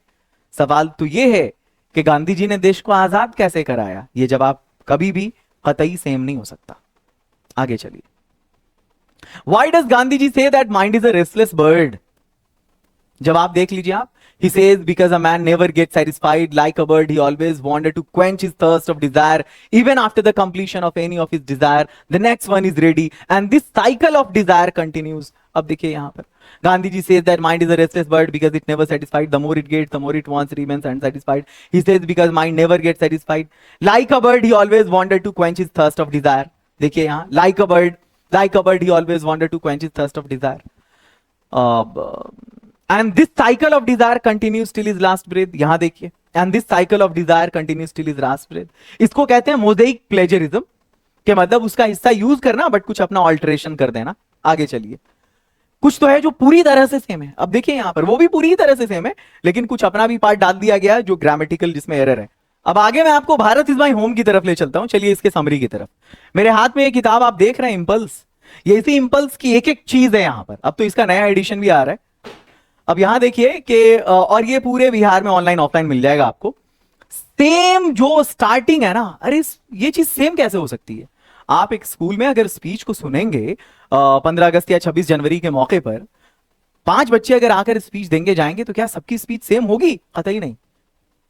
सवाल तो ये है कि गांधी जी ने देश को आजाद कैसे कराया? ये जवाब कभी भी कतई सेम नहीं हो सकता। आगे चलिए। Why does Gandhi ji say that mind is a restless bird? जवाब देख लीजिए आप। He says because a man never gets satisfied like a bird, he always wanted to quench his thirst of desire. Even after the completion of any of his desire, the next one is ready, and this cycle of desire continues. अब देखिए यहाँ पर Gandhi ji says that mind is a restless bird because it never satisfied. The more it gets, the more it wants, remains unsatisfied. He says because mind never gets satisfied. Like a bird, he always wanted to quench his thirst of desire. देखिए यहाँ like a bird, he always wanted to quench his thirst of desire. And this cycle of desire continues till his last breath. यहां देखिए, and this cycle of desire continues till his last breath. इसको कहते हैं मोज़ेइक plagiarism, के मतलब उसका हिस्सा use करना बट कुछ अपना ऑल्टरेशन कर देना। आगे चलिए। कुछ तो है जो पूरी तरह से सेम है। अब देखिए यहां पर वो भी पूरी तरह से सेम है, लेकिन कुछ अपना भी पार्ट डाल दिया गया जो ग्रामेटिकल जिसमें एरर है। अब आगे मैं आपको भारत इज माई होम की तरफ ले चलता हूं। चलिए इसके समरी की तरफ। मेरे हाथ में ये किताब आप देख रहे हैं, इंपल्स। ये इसी इंपल्स की एक एक चीज है यहां पर। अब तो इसका नया एडिशन भी आ रहा है। अब यहां देखिए कि और ये पूरे बिहार में ऑनलाइन ऑफलाइन मिल जाएगा आपको। सेम जो स्टार्टिंग है ना, अरे ये चीज सेम कैसे हो सकती है? आप एक स्कूल में अगर स्पीच को सुनेंगे 15 अगस्त या 26 जनवरी के मौके पर, 5 बच्चे अगर आकर स्पीच देंगे जाएंगे तो क्या सबकी स्पीच सेम होगी? कतई नहीं।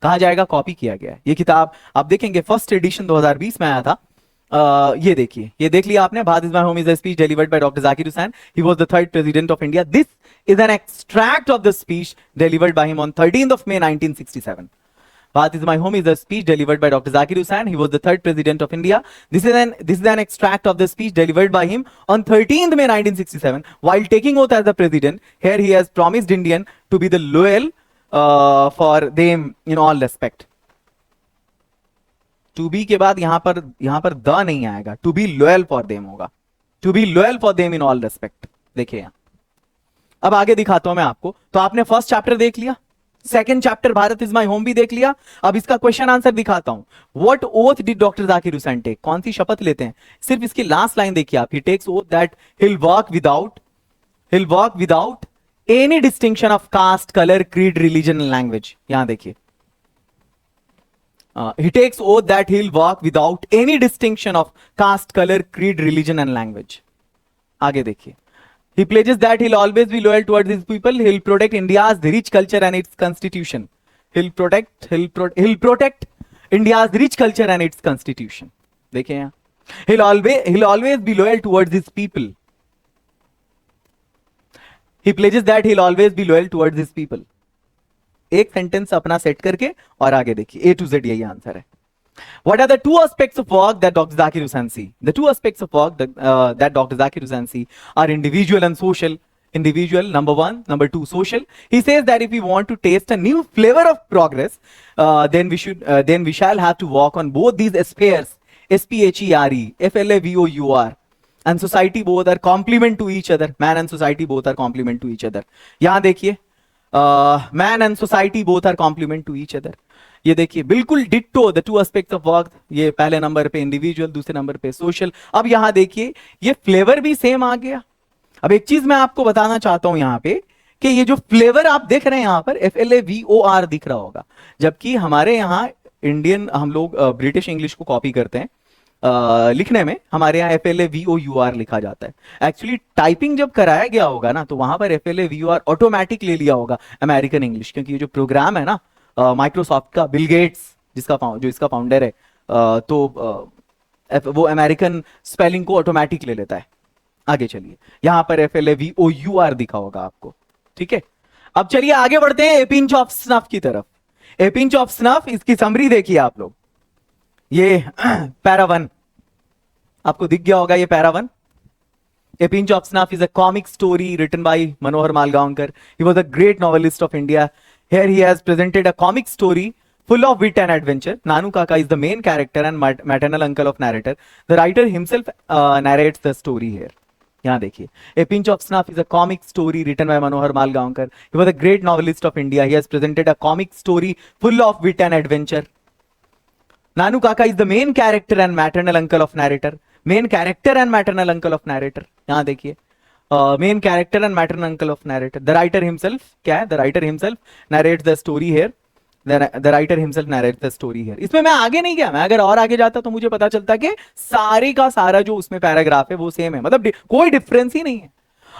कहा जाएगा कॉपी किया गया है। ये किताब आप देखेंगे फर्स्ट एडिशन 2020 में आया था। ये देखिए, ये देख लिया आपने। Bharat is my home is a speech delivered by doctor Zakir Hussain. He was the 3rd president of India. This is an extract of the speech delivered by him on 13th of May 1967. Bharat is my home is a speech delivered by Dr. Zakir Hussain. He was the 3rd president of India. This is an extract of the speech delivered by him on 13th May 1967. While taking oath as the president, here he has promised Indian to be the loyal for them in all respect. To be के बाद यहां पर the नहीं आएगा, to be loyal for them होगा, to be loyal for them in all respect. देखिए यहां। अब आगे दिखाता हूं मैं आपको। तो आपने फर्स्ट चैप्टर देख लिया, second chapter Bharat is my home भी देख लिया। अब इसका क्वेश्चन आंसर दिखाता हूं। What oath did doctor Zakir Hussain take? कौन सी शपथ लेते हैं? सिर्फ इसकी लास्ट लाइन देखिए आप। He takes oath that he'll work without any distinction of caste, colour, creed, religion and language. यहां देखिए, he takes oath that he'll walk without any distinction of caste, color, creed, religion and language। आगे देखिए, he pledges that he'll always be loyal towards his people, he'll protect India's rich culture and its constitution। he'll protect India's rich culture and its constitution। देखिए यहाँ, he'll always be loyal towards his people। he pledges that he'll always be loyal towards his people। एक sentence अपना set करके और आगे देखिए, A to Z यही answer है। What are the two aspects of work that Dr. Zakir Hussain see? The two aspects of work that Dr. Zakir Hussain see are individual and social। Individual, number one; number two, social। He says that if we want to taste a new flavor of progress, then we shall have to walk on both these spheres, SPHERE, FLAVOUR, and society both are complement to each other। Man and society both are complement to each other। यहां देखिए, man and society both are complement to each other. ये देखिए बिल्कुल ditto, the two aspects of work. ये पहले number पे individual, दूसरे number पे सोशल। अब यहां देखिए, ये फ्लेवर भी सेम आ गया। अब एक चीज मैं आपको बताना चाहता हूं यहां पे, कि ये जो फ्लेवर आप देख रहे हैं यहां पर FLAVOR दिख रहा होगा, जबकि हमारे यहाँ इंडियन, हम लोग ब्रिटिश इंग्लिश को कॉपी करते हैं लिखने में, हमारे यहाँ FLAVOUR लिखा जाता है। एक्चुअली टाइपिंग जब कराया गया होगा ना, तो वहां पर FLAVOR ऑटोमेटिक ले लिया होगा अमेरिकन इंग्लिश, क्योंकि ये जो प्रोग्राम है ना माइक्रोसॉफ्ट का, बिल गेट्स जो इसका फाउंडर है, तो वो अमेरिकन स्पेलिंग को ऑटोमेटिक ले लेता है। आगे चलिए, यहां पर FLAVOUR दिखा होगा आपको, ठीक है। अब चलिए आगे बढ़ते हैं ए पिंच ऑफ स्नफ की तरफ। ए पिंच ऑफ स्नफ, इसकी समरी देखिए आप लोग। ये पैरा 1 आपको दिख गया होगा, ये para 1। A Pinch of Snuff is a comic story written by Manohar Malgaonkar। He was a great novelist of India। Here he has presented a comic story full of wit and adventure। Nanu Kaka is the main character and maternal uncle of narrator। The writer himself narrates the story here। यहाँ देखिए, A Pinch of Snuff is a comic story written by Manohar Malgaonkar। He was a great novelist of India। He has presented a comic story full of wit and adventure। Nanu Kaka is the main character and maternal uncle of narrator। Main character and maternal uncle of narrator. यहां देखिए, main character and maternal uncle of narrator. The writer himself क्या है? The writer himself narrates the story here. The writer himself narrates the story here. इसमें मैं आगे नहीं गया, मैं अगर और आगे जाता तो मुझे पता चलता कि सारे का सारा जो उसमें पैराग्राफ है वो सेम है, मतलब कोई डिफरेंस ही नहीं है।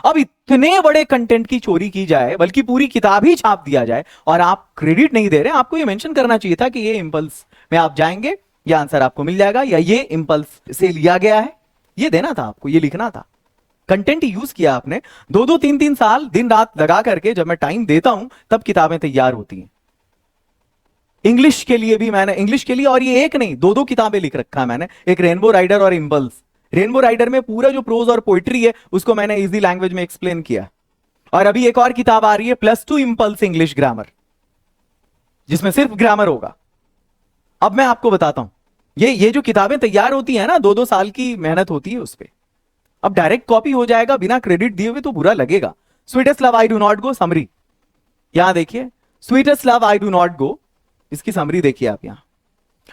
अब इतने बड़े कंटेंट की चोरी की जाए, बल्कि पूरी किताब ही छाप दिया जाए, और आप क्रेडिट नहीं दे रहे। आपको ये मेंशन करना चाहिए था कि ये इंपल्स में आप जाएंगे, ये आंसर आपको मिल जाएगा, या ये इंपल्स से लिया गया है, ये देना था आपको, ये लिखना था। कंटेंट यूज किया आपने 2-2, 3-3 साल दिन रात लगा करके। जब मैं टाइम देता हूं तब किताबें तैयार होती हैं। इंग्लिश के लिए भी मैंने, इंग्लिश के लिए और ये एक नहीं 2-2 किताबें लिख रखा है मैंने, एक रेनबो राइडर और इंपल्स। रेनबो राइडर में पूरा जो प्रोज और पोइट्री है उसको मैंने इजी लैंग्वेज में एक्सप्लेन किया, और अभी एक और किताब आ रही है +2 इंपल्स इंग्लिश ग्रामर, जिसमें सिर्फ ग्रामर होगा। अब मैं आपको बताता हूं, ये जो किताबें तैयार होती है ना, 2-2 साल की मेहनत होती है उस पर। अब डायरेक्ट कॉपी हो जाएगा बिना क्रेडिट दिए हुए तो बुरा लगेगा। Sweetest love I do not go summary, यहां देखिए, sweetest love I do not go, इसकी समरी देखिए आप यहां,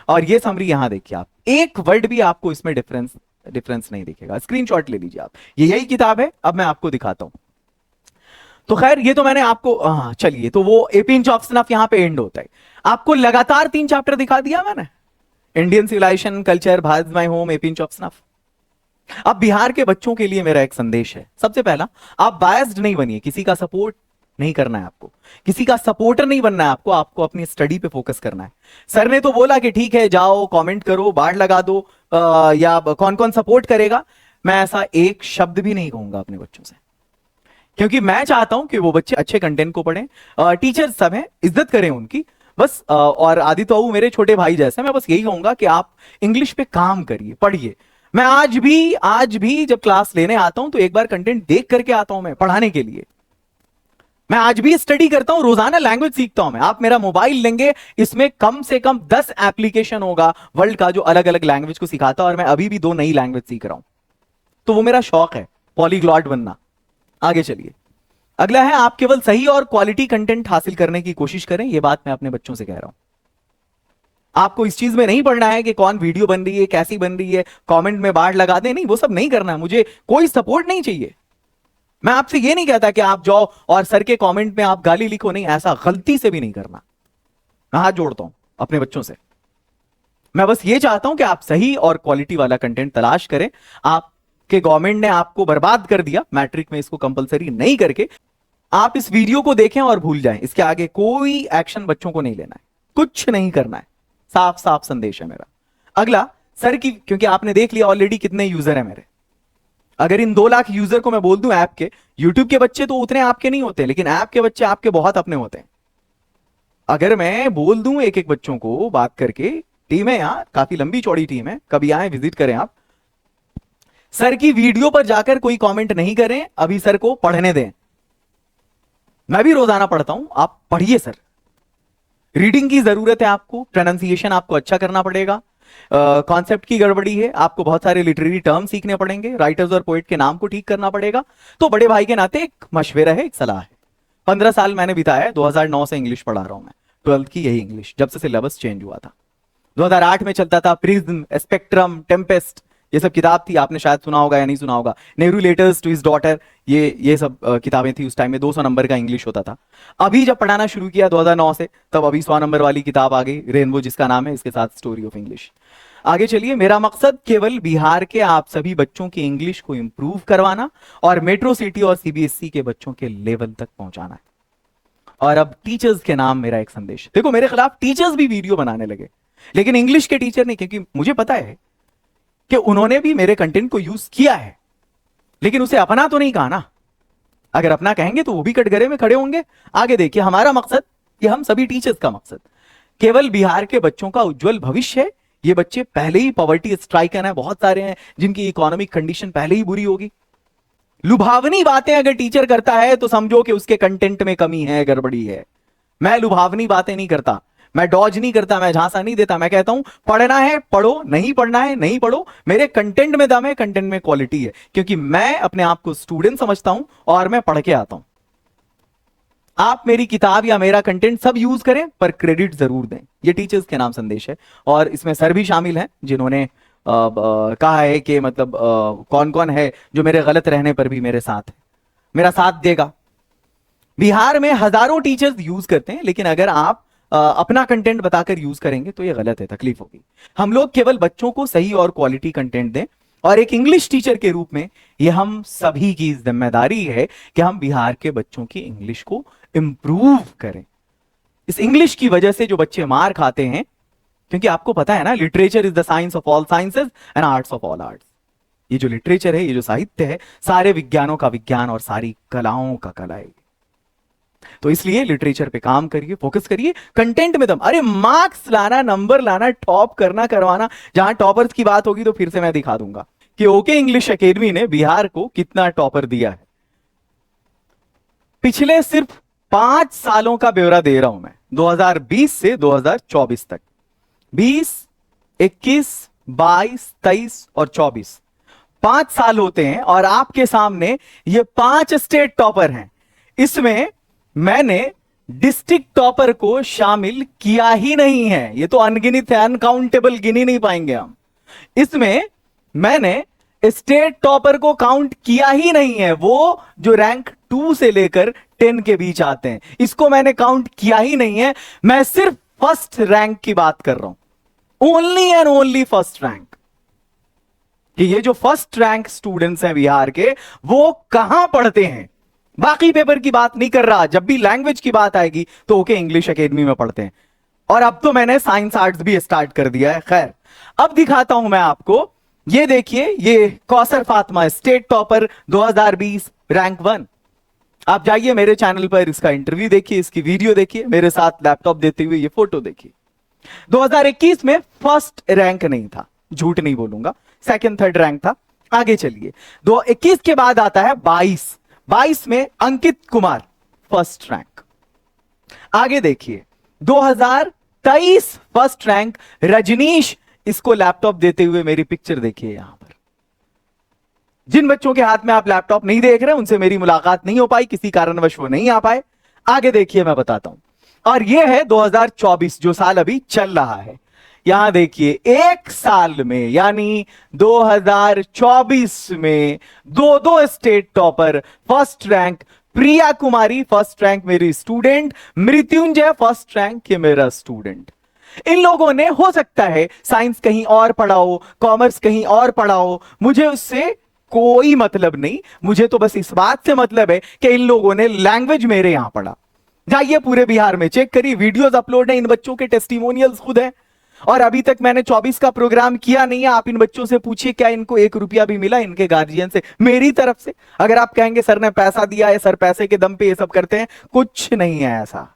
और ये समरी यहां देखिए आप। एक वर्ड भी आपको इसमें डिफरेंस नहीं दिखेगा। स्क्रीनशॉट ले लीजिए आप, ये यही किताब है। अब मैं आपको दिखाता हूं। तो खैर ये तो मैंने आपको, चलिए, तो वो ए पिंच ऑफ स्नफ यहां पे एंड होता है। आपको लगातार 3 चैप्टर दिखा दिया मैंने, Indian civilization, culture, Bharat my home, a pinch of snuff. अब बिहार के बच्चों के लिए मेरा एक संदेश है। सबसे पहला, आप बायस्ड नहीं बनिए, किसी का सपोर्ट नहीं करना है आपको, किसी का सपोर्टर नहीं बनना है आपको अपनी स्टडी पे फोकस करना है। सर ने तो बोला कि ठीक है जाओ कमेंट करो, बाढ़ लगा दो, या कौन कौन सपोर्ट करेगा। मैं ऐसा एक शब्द भी नहीं कहूंगा अपने बच्चों से, क्योंकि मैं चाहता हूं कि वो बच्चे अच्छे कंटेंट को पढ़ें। टीचर्स सब हैं, इज्जत करें उनकी बस। और आदित्य बाबू मेरे छोटे भाई जैसे, मैं बस यही कहूंगा कि आप इंग्लिश पे काम करिए, पढ़िए। मैं आज भी जब क्लास लेने आता हूं तो एक बार कंटेंट देख करके आता हूं मैं पढ़ाने के लिए। मैं आज भी स्टडी करता हूं, रोजाना लैंग्वेज सीखता हूं मैं। आप मेरा मोबाइल लेंगे, इसमें कम से कम 10 एप्लीकेशन होगा वर्ल्ड का जो अलग अलग लैंग्वेज को सिखाता है, और मैं अभी भी 2 नई लैंग्वेज सीख रहा हूं। तो वो मेरा शौक है, पॉलीग्लॉट बनना। आगे चलिए, अगला है, आप केवल सही और क्वालिटी कंटेंट हासिल करने की कोशिश करें। ये बात मैं अपने बच्चों से कह रहा हूं। आपको इस चीज में नहीं पढ़ना है कि कौन वीडियो बन रही है, कैसी बन रही है, कमेंट में बाढ़ लगा दे, नहीं, वो सब नहीं करना है। मुझे कोई सपोर्ट नहीं चाहिए, मैं आपसे ये नहीं कहता कि आप जाओ और सर के कमेंट में आप गाली लिखो, नहीं, ऐसा गलती से भी नहीं करना। मैं हाथ जोड़ता हूं अपने बच्चों से। मैं बस ये चाहता हूं कि आप सही और क्वालिटी वाला कंटेंट तलाश करें। आपके गवर्नमेंट ने आपको बर्बाद कर दिया मैट्रिक में इसको कंपलसरी नहीं करके। आप इस वीडियो को देखें और भूल जाएं। इसके आगे कोई एक्शन बच्चों को नहीं लेना है, कुछ नहीं करना है। साफ साफ संदेश है मेरा। अगला, सर की, क्योंकि आपने देख लिया ऑलरेडी कितने यूजर है मेरे। अगर इन 2 लाख यूजर को मैं बोल दूं ऐप के, यूट्यूब के बच्चे तो उतने आपके नहीं होते, लेकिन ऐप के बच्चे आपके बहुत अपने होते हैं। अगर मैं बोल दूं एक एक बच्चों को बात करके, टीम है यहाँ, काफी लंबी चौड़ी टीम है, कभी आए विजिट करें आप। सर की वीडियो पर जाकर कोई कमेंट नहीं करें, अभी सर को पढ़ने दें। मैं भी रोजाना पढ़ता हूं, आप पढ़िए सर। रीडिंग की जरूरत है आपको, प्रोनाउंसिएशन आपको अच्छा करना पड़ेगा, कॉन्सेप्ट की गड़बड़ी है, आपको बहुत सारे लिटरेरी टर्म सीखने पड़ेंगे, राइटर्स और पोएट के नाम को ठीक करना पड़ेगा। तो बड़े भाई के नाते एक मशवरा है, एक सलाह है। 15 साल मैंने बिताया है, 2009 से इंग्लिश पढ़ा रहा हूं मैं, 12th की यही इंग्लिश, जब से सिलेबस चेंज हुआ था। 2008 में चलता था प्रिज्म, स्पेक्ट्रम, टेम्पेस्ट, ये सब किताब थी, आपने शायद सुना होगा या नहीं सुना होगा। Nehru letters to his daughter, ये सब किताबें थी। उस टाइम में 200 नंबर का इंग्लिश होता था। अभी जब पढ़ाना शुरू किया 2009 से, तब अभी 100 नंबर वाली किताब आ गई, रेनबो जिसका नाम है, इसके साथ स्टोरी ऑफ इंग्लिश। आगे चलिए, मेरा मकसद केवल बिहार के आप सभी बच्चों की इंग्लिश को इंप्रूव करवाना और मेट्रो सिटी और सीबीएसई के बच्चों के लेवल तक पहुंचाना है। और अब टीचर्स के नाम मेरा एक संदेश। देखो, मेरे खिलाफ टीचर्स भी वीडियो बनाने लगे, लेकिन इंग्लिश के टीचर नहीं, क्योंकि मुझे पता है कि उन्होंने भी मेरे कंटेंट को यूज किया है, लेकिन उसे अपना तो नहीं कहा ना। अगर अपना कहेंगे तो वो भी कटघरे में खड़े होंगे। आगे देखिए, हमारा मकसद, ये हम सभी टीचर्स का मकसद, केवल बिहार के बच्चों का उज्जवल भविष्य है। ये बच्चे पहले ही पॉवर्टी स्ट्राइकर हैं, बहुत सारे हैं जिनकी इकोनॉमिक कंडीशन पहले ही बुरी होगी। लुभावनी बातें अगर टीचर करता है तो समझो कि उसके कंटेंट में कमी है, गड़बड़ी है। मैं लुभावनी बातें नहीं करता, मैं डॉज नहीं करता, मैं झांसा नहीं देता। मैं कहता हूं पढ़ना है पढ़ो, नहीं पढ़ना है नहीं पढ़ो। मेरे कंटेंट में दम है, कंटेंट में क्वालिटी है, क्योंकि मैं अपने आप को स्टूडेंट समझता हूं और मैं पढ़ के आता हूं। आप मेरी किताब या मेरा कंटेंट सब यूज करें, पर क्रेडिट जरूर दें। ये टीचर्स के नाम संदेश है। और इसमें सर भी शामिल हैं, जिन्होंने कहा है कि मतलब कौन कौन है जो मेरे गलत रहने पर भी मेरे साथ है, मेरा साथ देगा। बिहार में हजारों टीचर्स यूज करते हैं, लेकिन अगर आप अपना कंटेंट बताकर यूज करेंगे तो ये गलत है, तकलीफ होगी। हम लोग केवल बच्चों को सही और क्वालिटी कंटेंट दें, और एक इंग्लिश टीचर के रूप में ये हम सभी की जिम्मेदारी है कि हम बिहार के बच्चों की इंग्लिश को इंप्रूव करें। इस इंग्लिश की वजह से जो बच्चे मार खाते हैं, क्योंकि आपको पता है ना, literature is the science of all sciences and arts of all arts. ये जो लिटरेचर है, ये जो साहित्य है, सारे विज्ञानों का विज्ञान और सारी कलाओं का कला है। तो इसलिए लिटरेचर पे काम करिए, फोकस करिए, कंटेंट में दम। अरे मार्क्स लाना, नंबर लाना, टॉप करना, करवाना, जहां टॉपर्स की बात होगी तो फिर से मैं दिखा दूंगा कि ओके इंग्लिश एकेडमी ने बिहार को कितना टॉपर दिया है। पिछले सिर्फ 5 सालों का ब्यौरा दे रहा हूं मैं, 2020 से 2024 तक। 20, 21, 22, 23 और 24, 5 साल होते हैं, और आपके सामने ये 5 स्टेट टॉपर हैं। इसमें मैंने डिस्ट्रिक्ट टॉपर को शामिल किया ही नहीं है। ये तो अनगिनित है, अनकाउंटेबल, गिन ही नहीं पाएंगे हम। इसमें मैंने स्टेट टॉपर को काउंट किया ही नहीं है, वो जो रैंक 2 से लेकर 10 के बीच आते हैं, इसको मैंने काउंट किया ही नहीं है। मैं सिर्फ फर्स्ट रैंक की बात कर रहा हूं, only and only first rank. कि ये जो फर्स्ट रैंक स्टूडेंट्स हैं बिहार के, वो कहां पढ़ते हैं। बाकी पेपर की बात नहीं कर रहा, जब भी लैंग्वेज की बात आएगी तो ओके इंग्लिश एकेडमी में पढ़ते हैं। और अब तो मैंने साइंस आर्ट्स भी स्टार्ट कर दिया है। खैर, अब दिखाता हूं मैं आपको। ये देखिए, ये Kausar Fatima state topper 2020 rank 1। आप जाइए मेरे चैनल पर, इसका इंटरव्यू देखिए, इसकी वीडियो देखिए, मेरे साथ लैपटॉप देते हुए ये फोटो देखिए। 2021 में फर्स्ट रैंक नहीं था, झूठ नहीं बोलूंगा, सेकंड थर्ड रैंक था। आगे चलिए, 2021 के बाद आता है 22 में अंकित कुमार फर्स्ट रैंक। आगे देखिए, 2023 फर्स्ट रैंक रजनीश। इसको लैपटॉप देते हुए मेरी पिक्चर देखिए यहां पर। जिन बच्चों के हाथ में आप लैपटॉप नहीं देख रहे, उनसे मेरी मुलाकात नहीं हो पाई, किसी कारणवश वो नहीं आ पाए। आगे देखिए, मैं बताता हूं। और यह है 2024, जो साल अभी चल रहा है। यहां देखिए, एक साल में यानी 2024 में दो दो state topper, first rank Priya Kumari, first rank मेरी स्टूडेंट, मृत्युंजय फर्स्ट रैंक ये मेरा स्टूडेंट। इन लोगों ने, हो सकता है साइंस कहीं और पढ़ाओ, कॉमर्स कहीं और पढ़ाओ, मुझे उससे कोई मतलब नहीं। मुझे तो बस इस बात से मतलब है कि इन लोगों ने लैंग्वेज मेरे यहां पढ़ा। जाइए पूरे बिहार में चेक करिए, वीडियोस अपलोड है, इन बच्चों के टेस्टिमोनियल्स खुद है। और अभी तक मैंने 24 का प्रोग्राम किया नहीं है। आप इन बच्चों से पूछिए क्या इनको 1 रुपया भी मिला इनके गार्जियन से, मेरी तरफ से। अगर आप कहेंगे सर ने पैसा दिया है, सर पैसे के दम पे ये सब करते हैं, कुछ नहीं है ऐसा।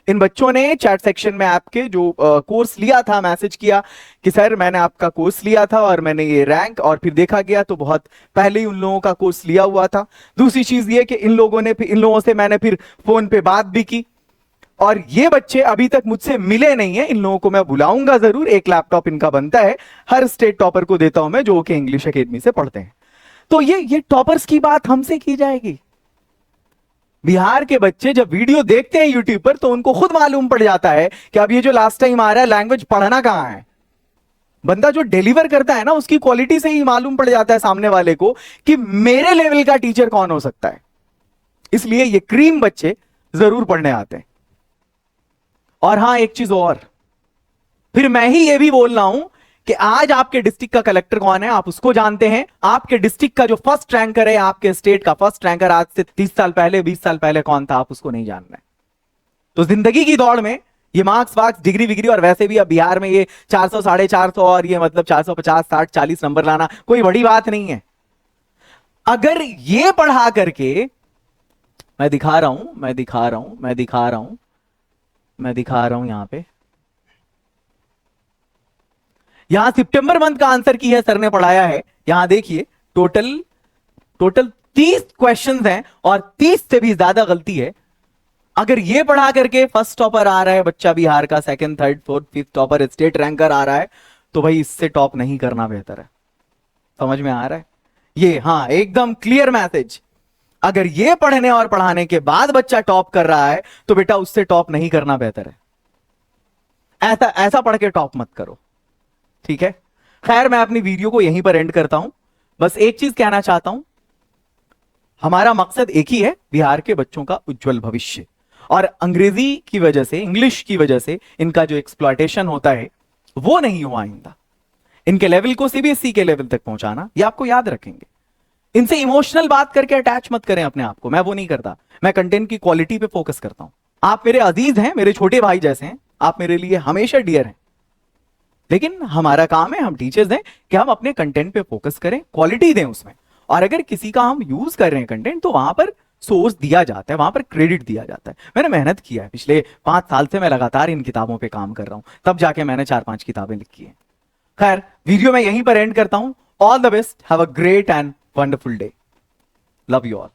इन बच्चों ने चैट सेक्शन में आपके जो कोर्स लिया था, मैसेज किया कि सर मैंने आपका कोर्स लिया था और मैंने ये रैंक, और फिर देखा गया तो बहुत पहले ही उन लोगों का कोर्स लिया हुआ था। दूसरी चीज ये कि इन लोगों से मैंने फिर फोन पे बात भी की, और ये बच्चे अभी तक मुझसे मिले नहीं है। इन लोगों को मैं बुलाऊंगा जरूर, एक लैपटॉप इनका बनता है, हर स्टेट टॉपर को देता हूं मैं जो कि इंग्लिश एकेडमी से पढ़ते हैं। तो ये टॉपर्स की बात हमसे की जाएगी। बिहार के बच्चे जब वीडियो देखते हैं यूट्यूब पर तो उनको खुद मालूम पड़ जाता है कि अब ये जो लास्ट टाइम आ रहा है लैंग्वेज पढ़ना कहां है। बंदा जो डिलीवर करता है ना, उसकी क्वालिटी से ही मालूम पड़ जाता है सामने वाले को कि मेरे लेवल का टीचर कौन हो सकता है। इसलिए ये क्रीम बच्चे जरूर पढ़ने आते हैं। और हां, एक चीज और, फिर मैं ही ये भी बोल रहा हूं कि आज आपके डिस्ट्रिक्ट का कलेक्टर कौन है आप उसको जानते हैं। आपके डिस्ट्रिक्ट का जो फर्स्ट रैंकर है, आपके स्टेट का फर्स्ट रैंकर आज से 30 साल पहले, 20 साल पहले कौन था, आप उसको नहीं जान रहे। तो जिंदगी की दौड़ में ये मार्क्स वार्क्स, डिग्री विग्री, और वैसे भी अब बिहार में ये 400, 450 और ये मतलब 450, 60, 40 नंबर लाना कोई बड़ी बात नहीं है। अगर ये पढ़ा करके, मैं दिखा रहा हूं यहां पे, यहां सितंबर मंथ का आंसर की है सर ने पढ़ाया है। यहां देखिए, टोटल 30 क्वेश्चंस हैं और 30 से भी ज्यादा गलती है। अगर ये पढ़ा करके फर्स्ट टॉपर आ रहा है बच्चा बिहार का, second, third, fourth, fifth topper, state ranker आ रहा है, तो भाई इससे टॉप नहीं करना बेहतर है। समझ में आ रहा है ये? हाँ, एकदम क्लियर मैसेज। अगर ये पढ़ने और पढ़ाने के बाद बच्चा टॉप कर रहा है तो बेटा उससे टॉप नहीं करना बेहतर है। ऐसा पढ़ के टॉप मत करो, ठीक है? खैर, मैं अपनी वीडियो को यहीं पर एंड करता हूं। बस एक चीज कहना चाहता हूं, हमारा मकसद एक ही है, बिहार के बच्चों का उज्जवल भविष्य। और अंग्रेजी की वजह से, इंग्लिश की वजह से इनका जो एक्सप्लॉयटेशन होता है वो नहीं हुआ आइंदा। इनके लेवल को सीबीएसई के लेवल तक पहुंचाना, ये आपको याद रखेंगे। इनसे इमोशनल बात करके अटैच मत करें अपने आप को, मैं वो नहीं करता। मैं कंटेंट की क्वालिटी पे फोकस करता हूं। आप मेरे अजीज हैं, मेरे छोटे भाई जैसे हैं, आप मेरे लिए हमेशा डियर हैं। लेकिन हमारा काम है, हम टीचर्स हैं, कि हम अपने कंटेंट पे फोकस करें, क्वालिटी दें उसमें। और अगर किसी का हम यूज कर रहे हैं कंटेंट, तो वहां पर सोर्स दिया जाता है, वहां पर क्रेडिट दिया जाता है। मैंने मेहनत किया है, पिछले 5 साल से मैं लगातार इन किताबों पे काम कर रहा हूं, तब जाके मैंने 4-5 किताबें लिखी हैं। खैर, वीडियो मैं यहीं पर एंड करता हूं। All the best, have a great and wonderful day, love you all.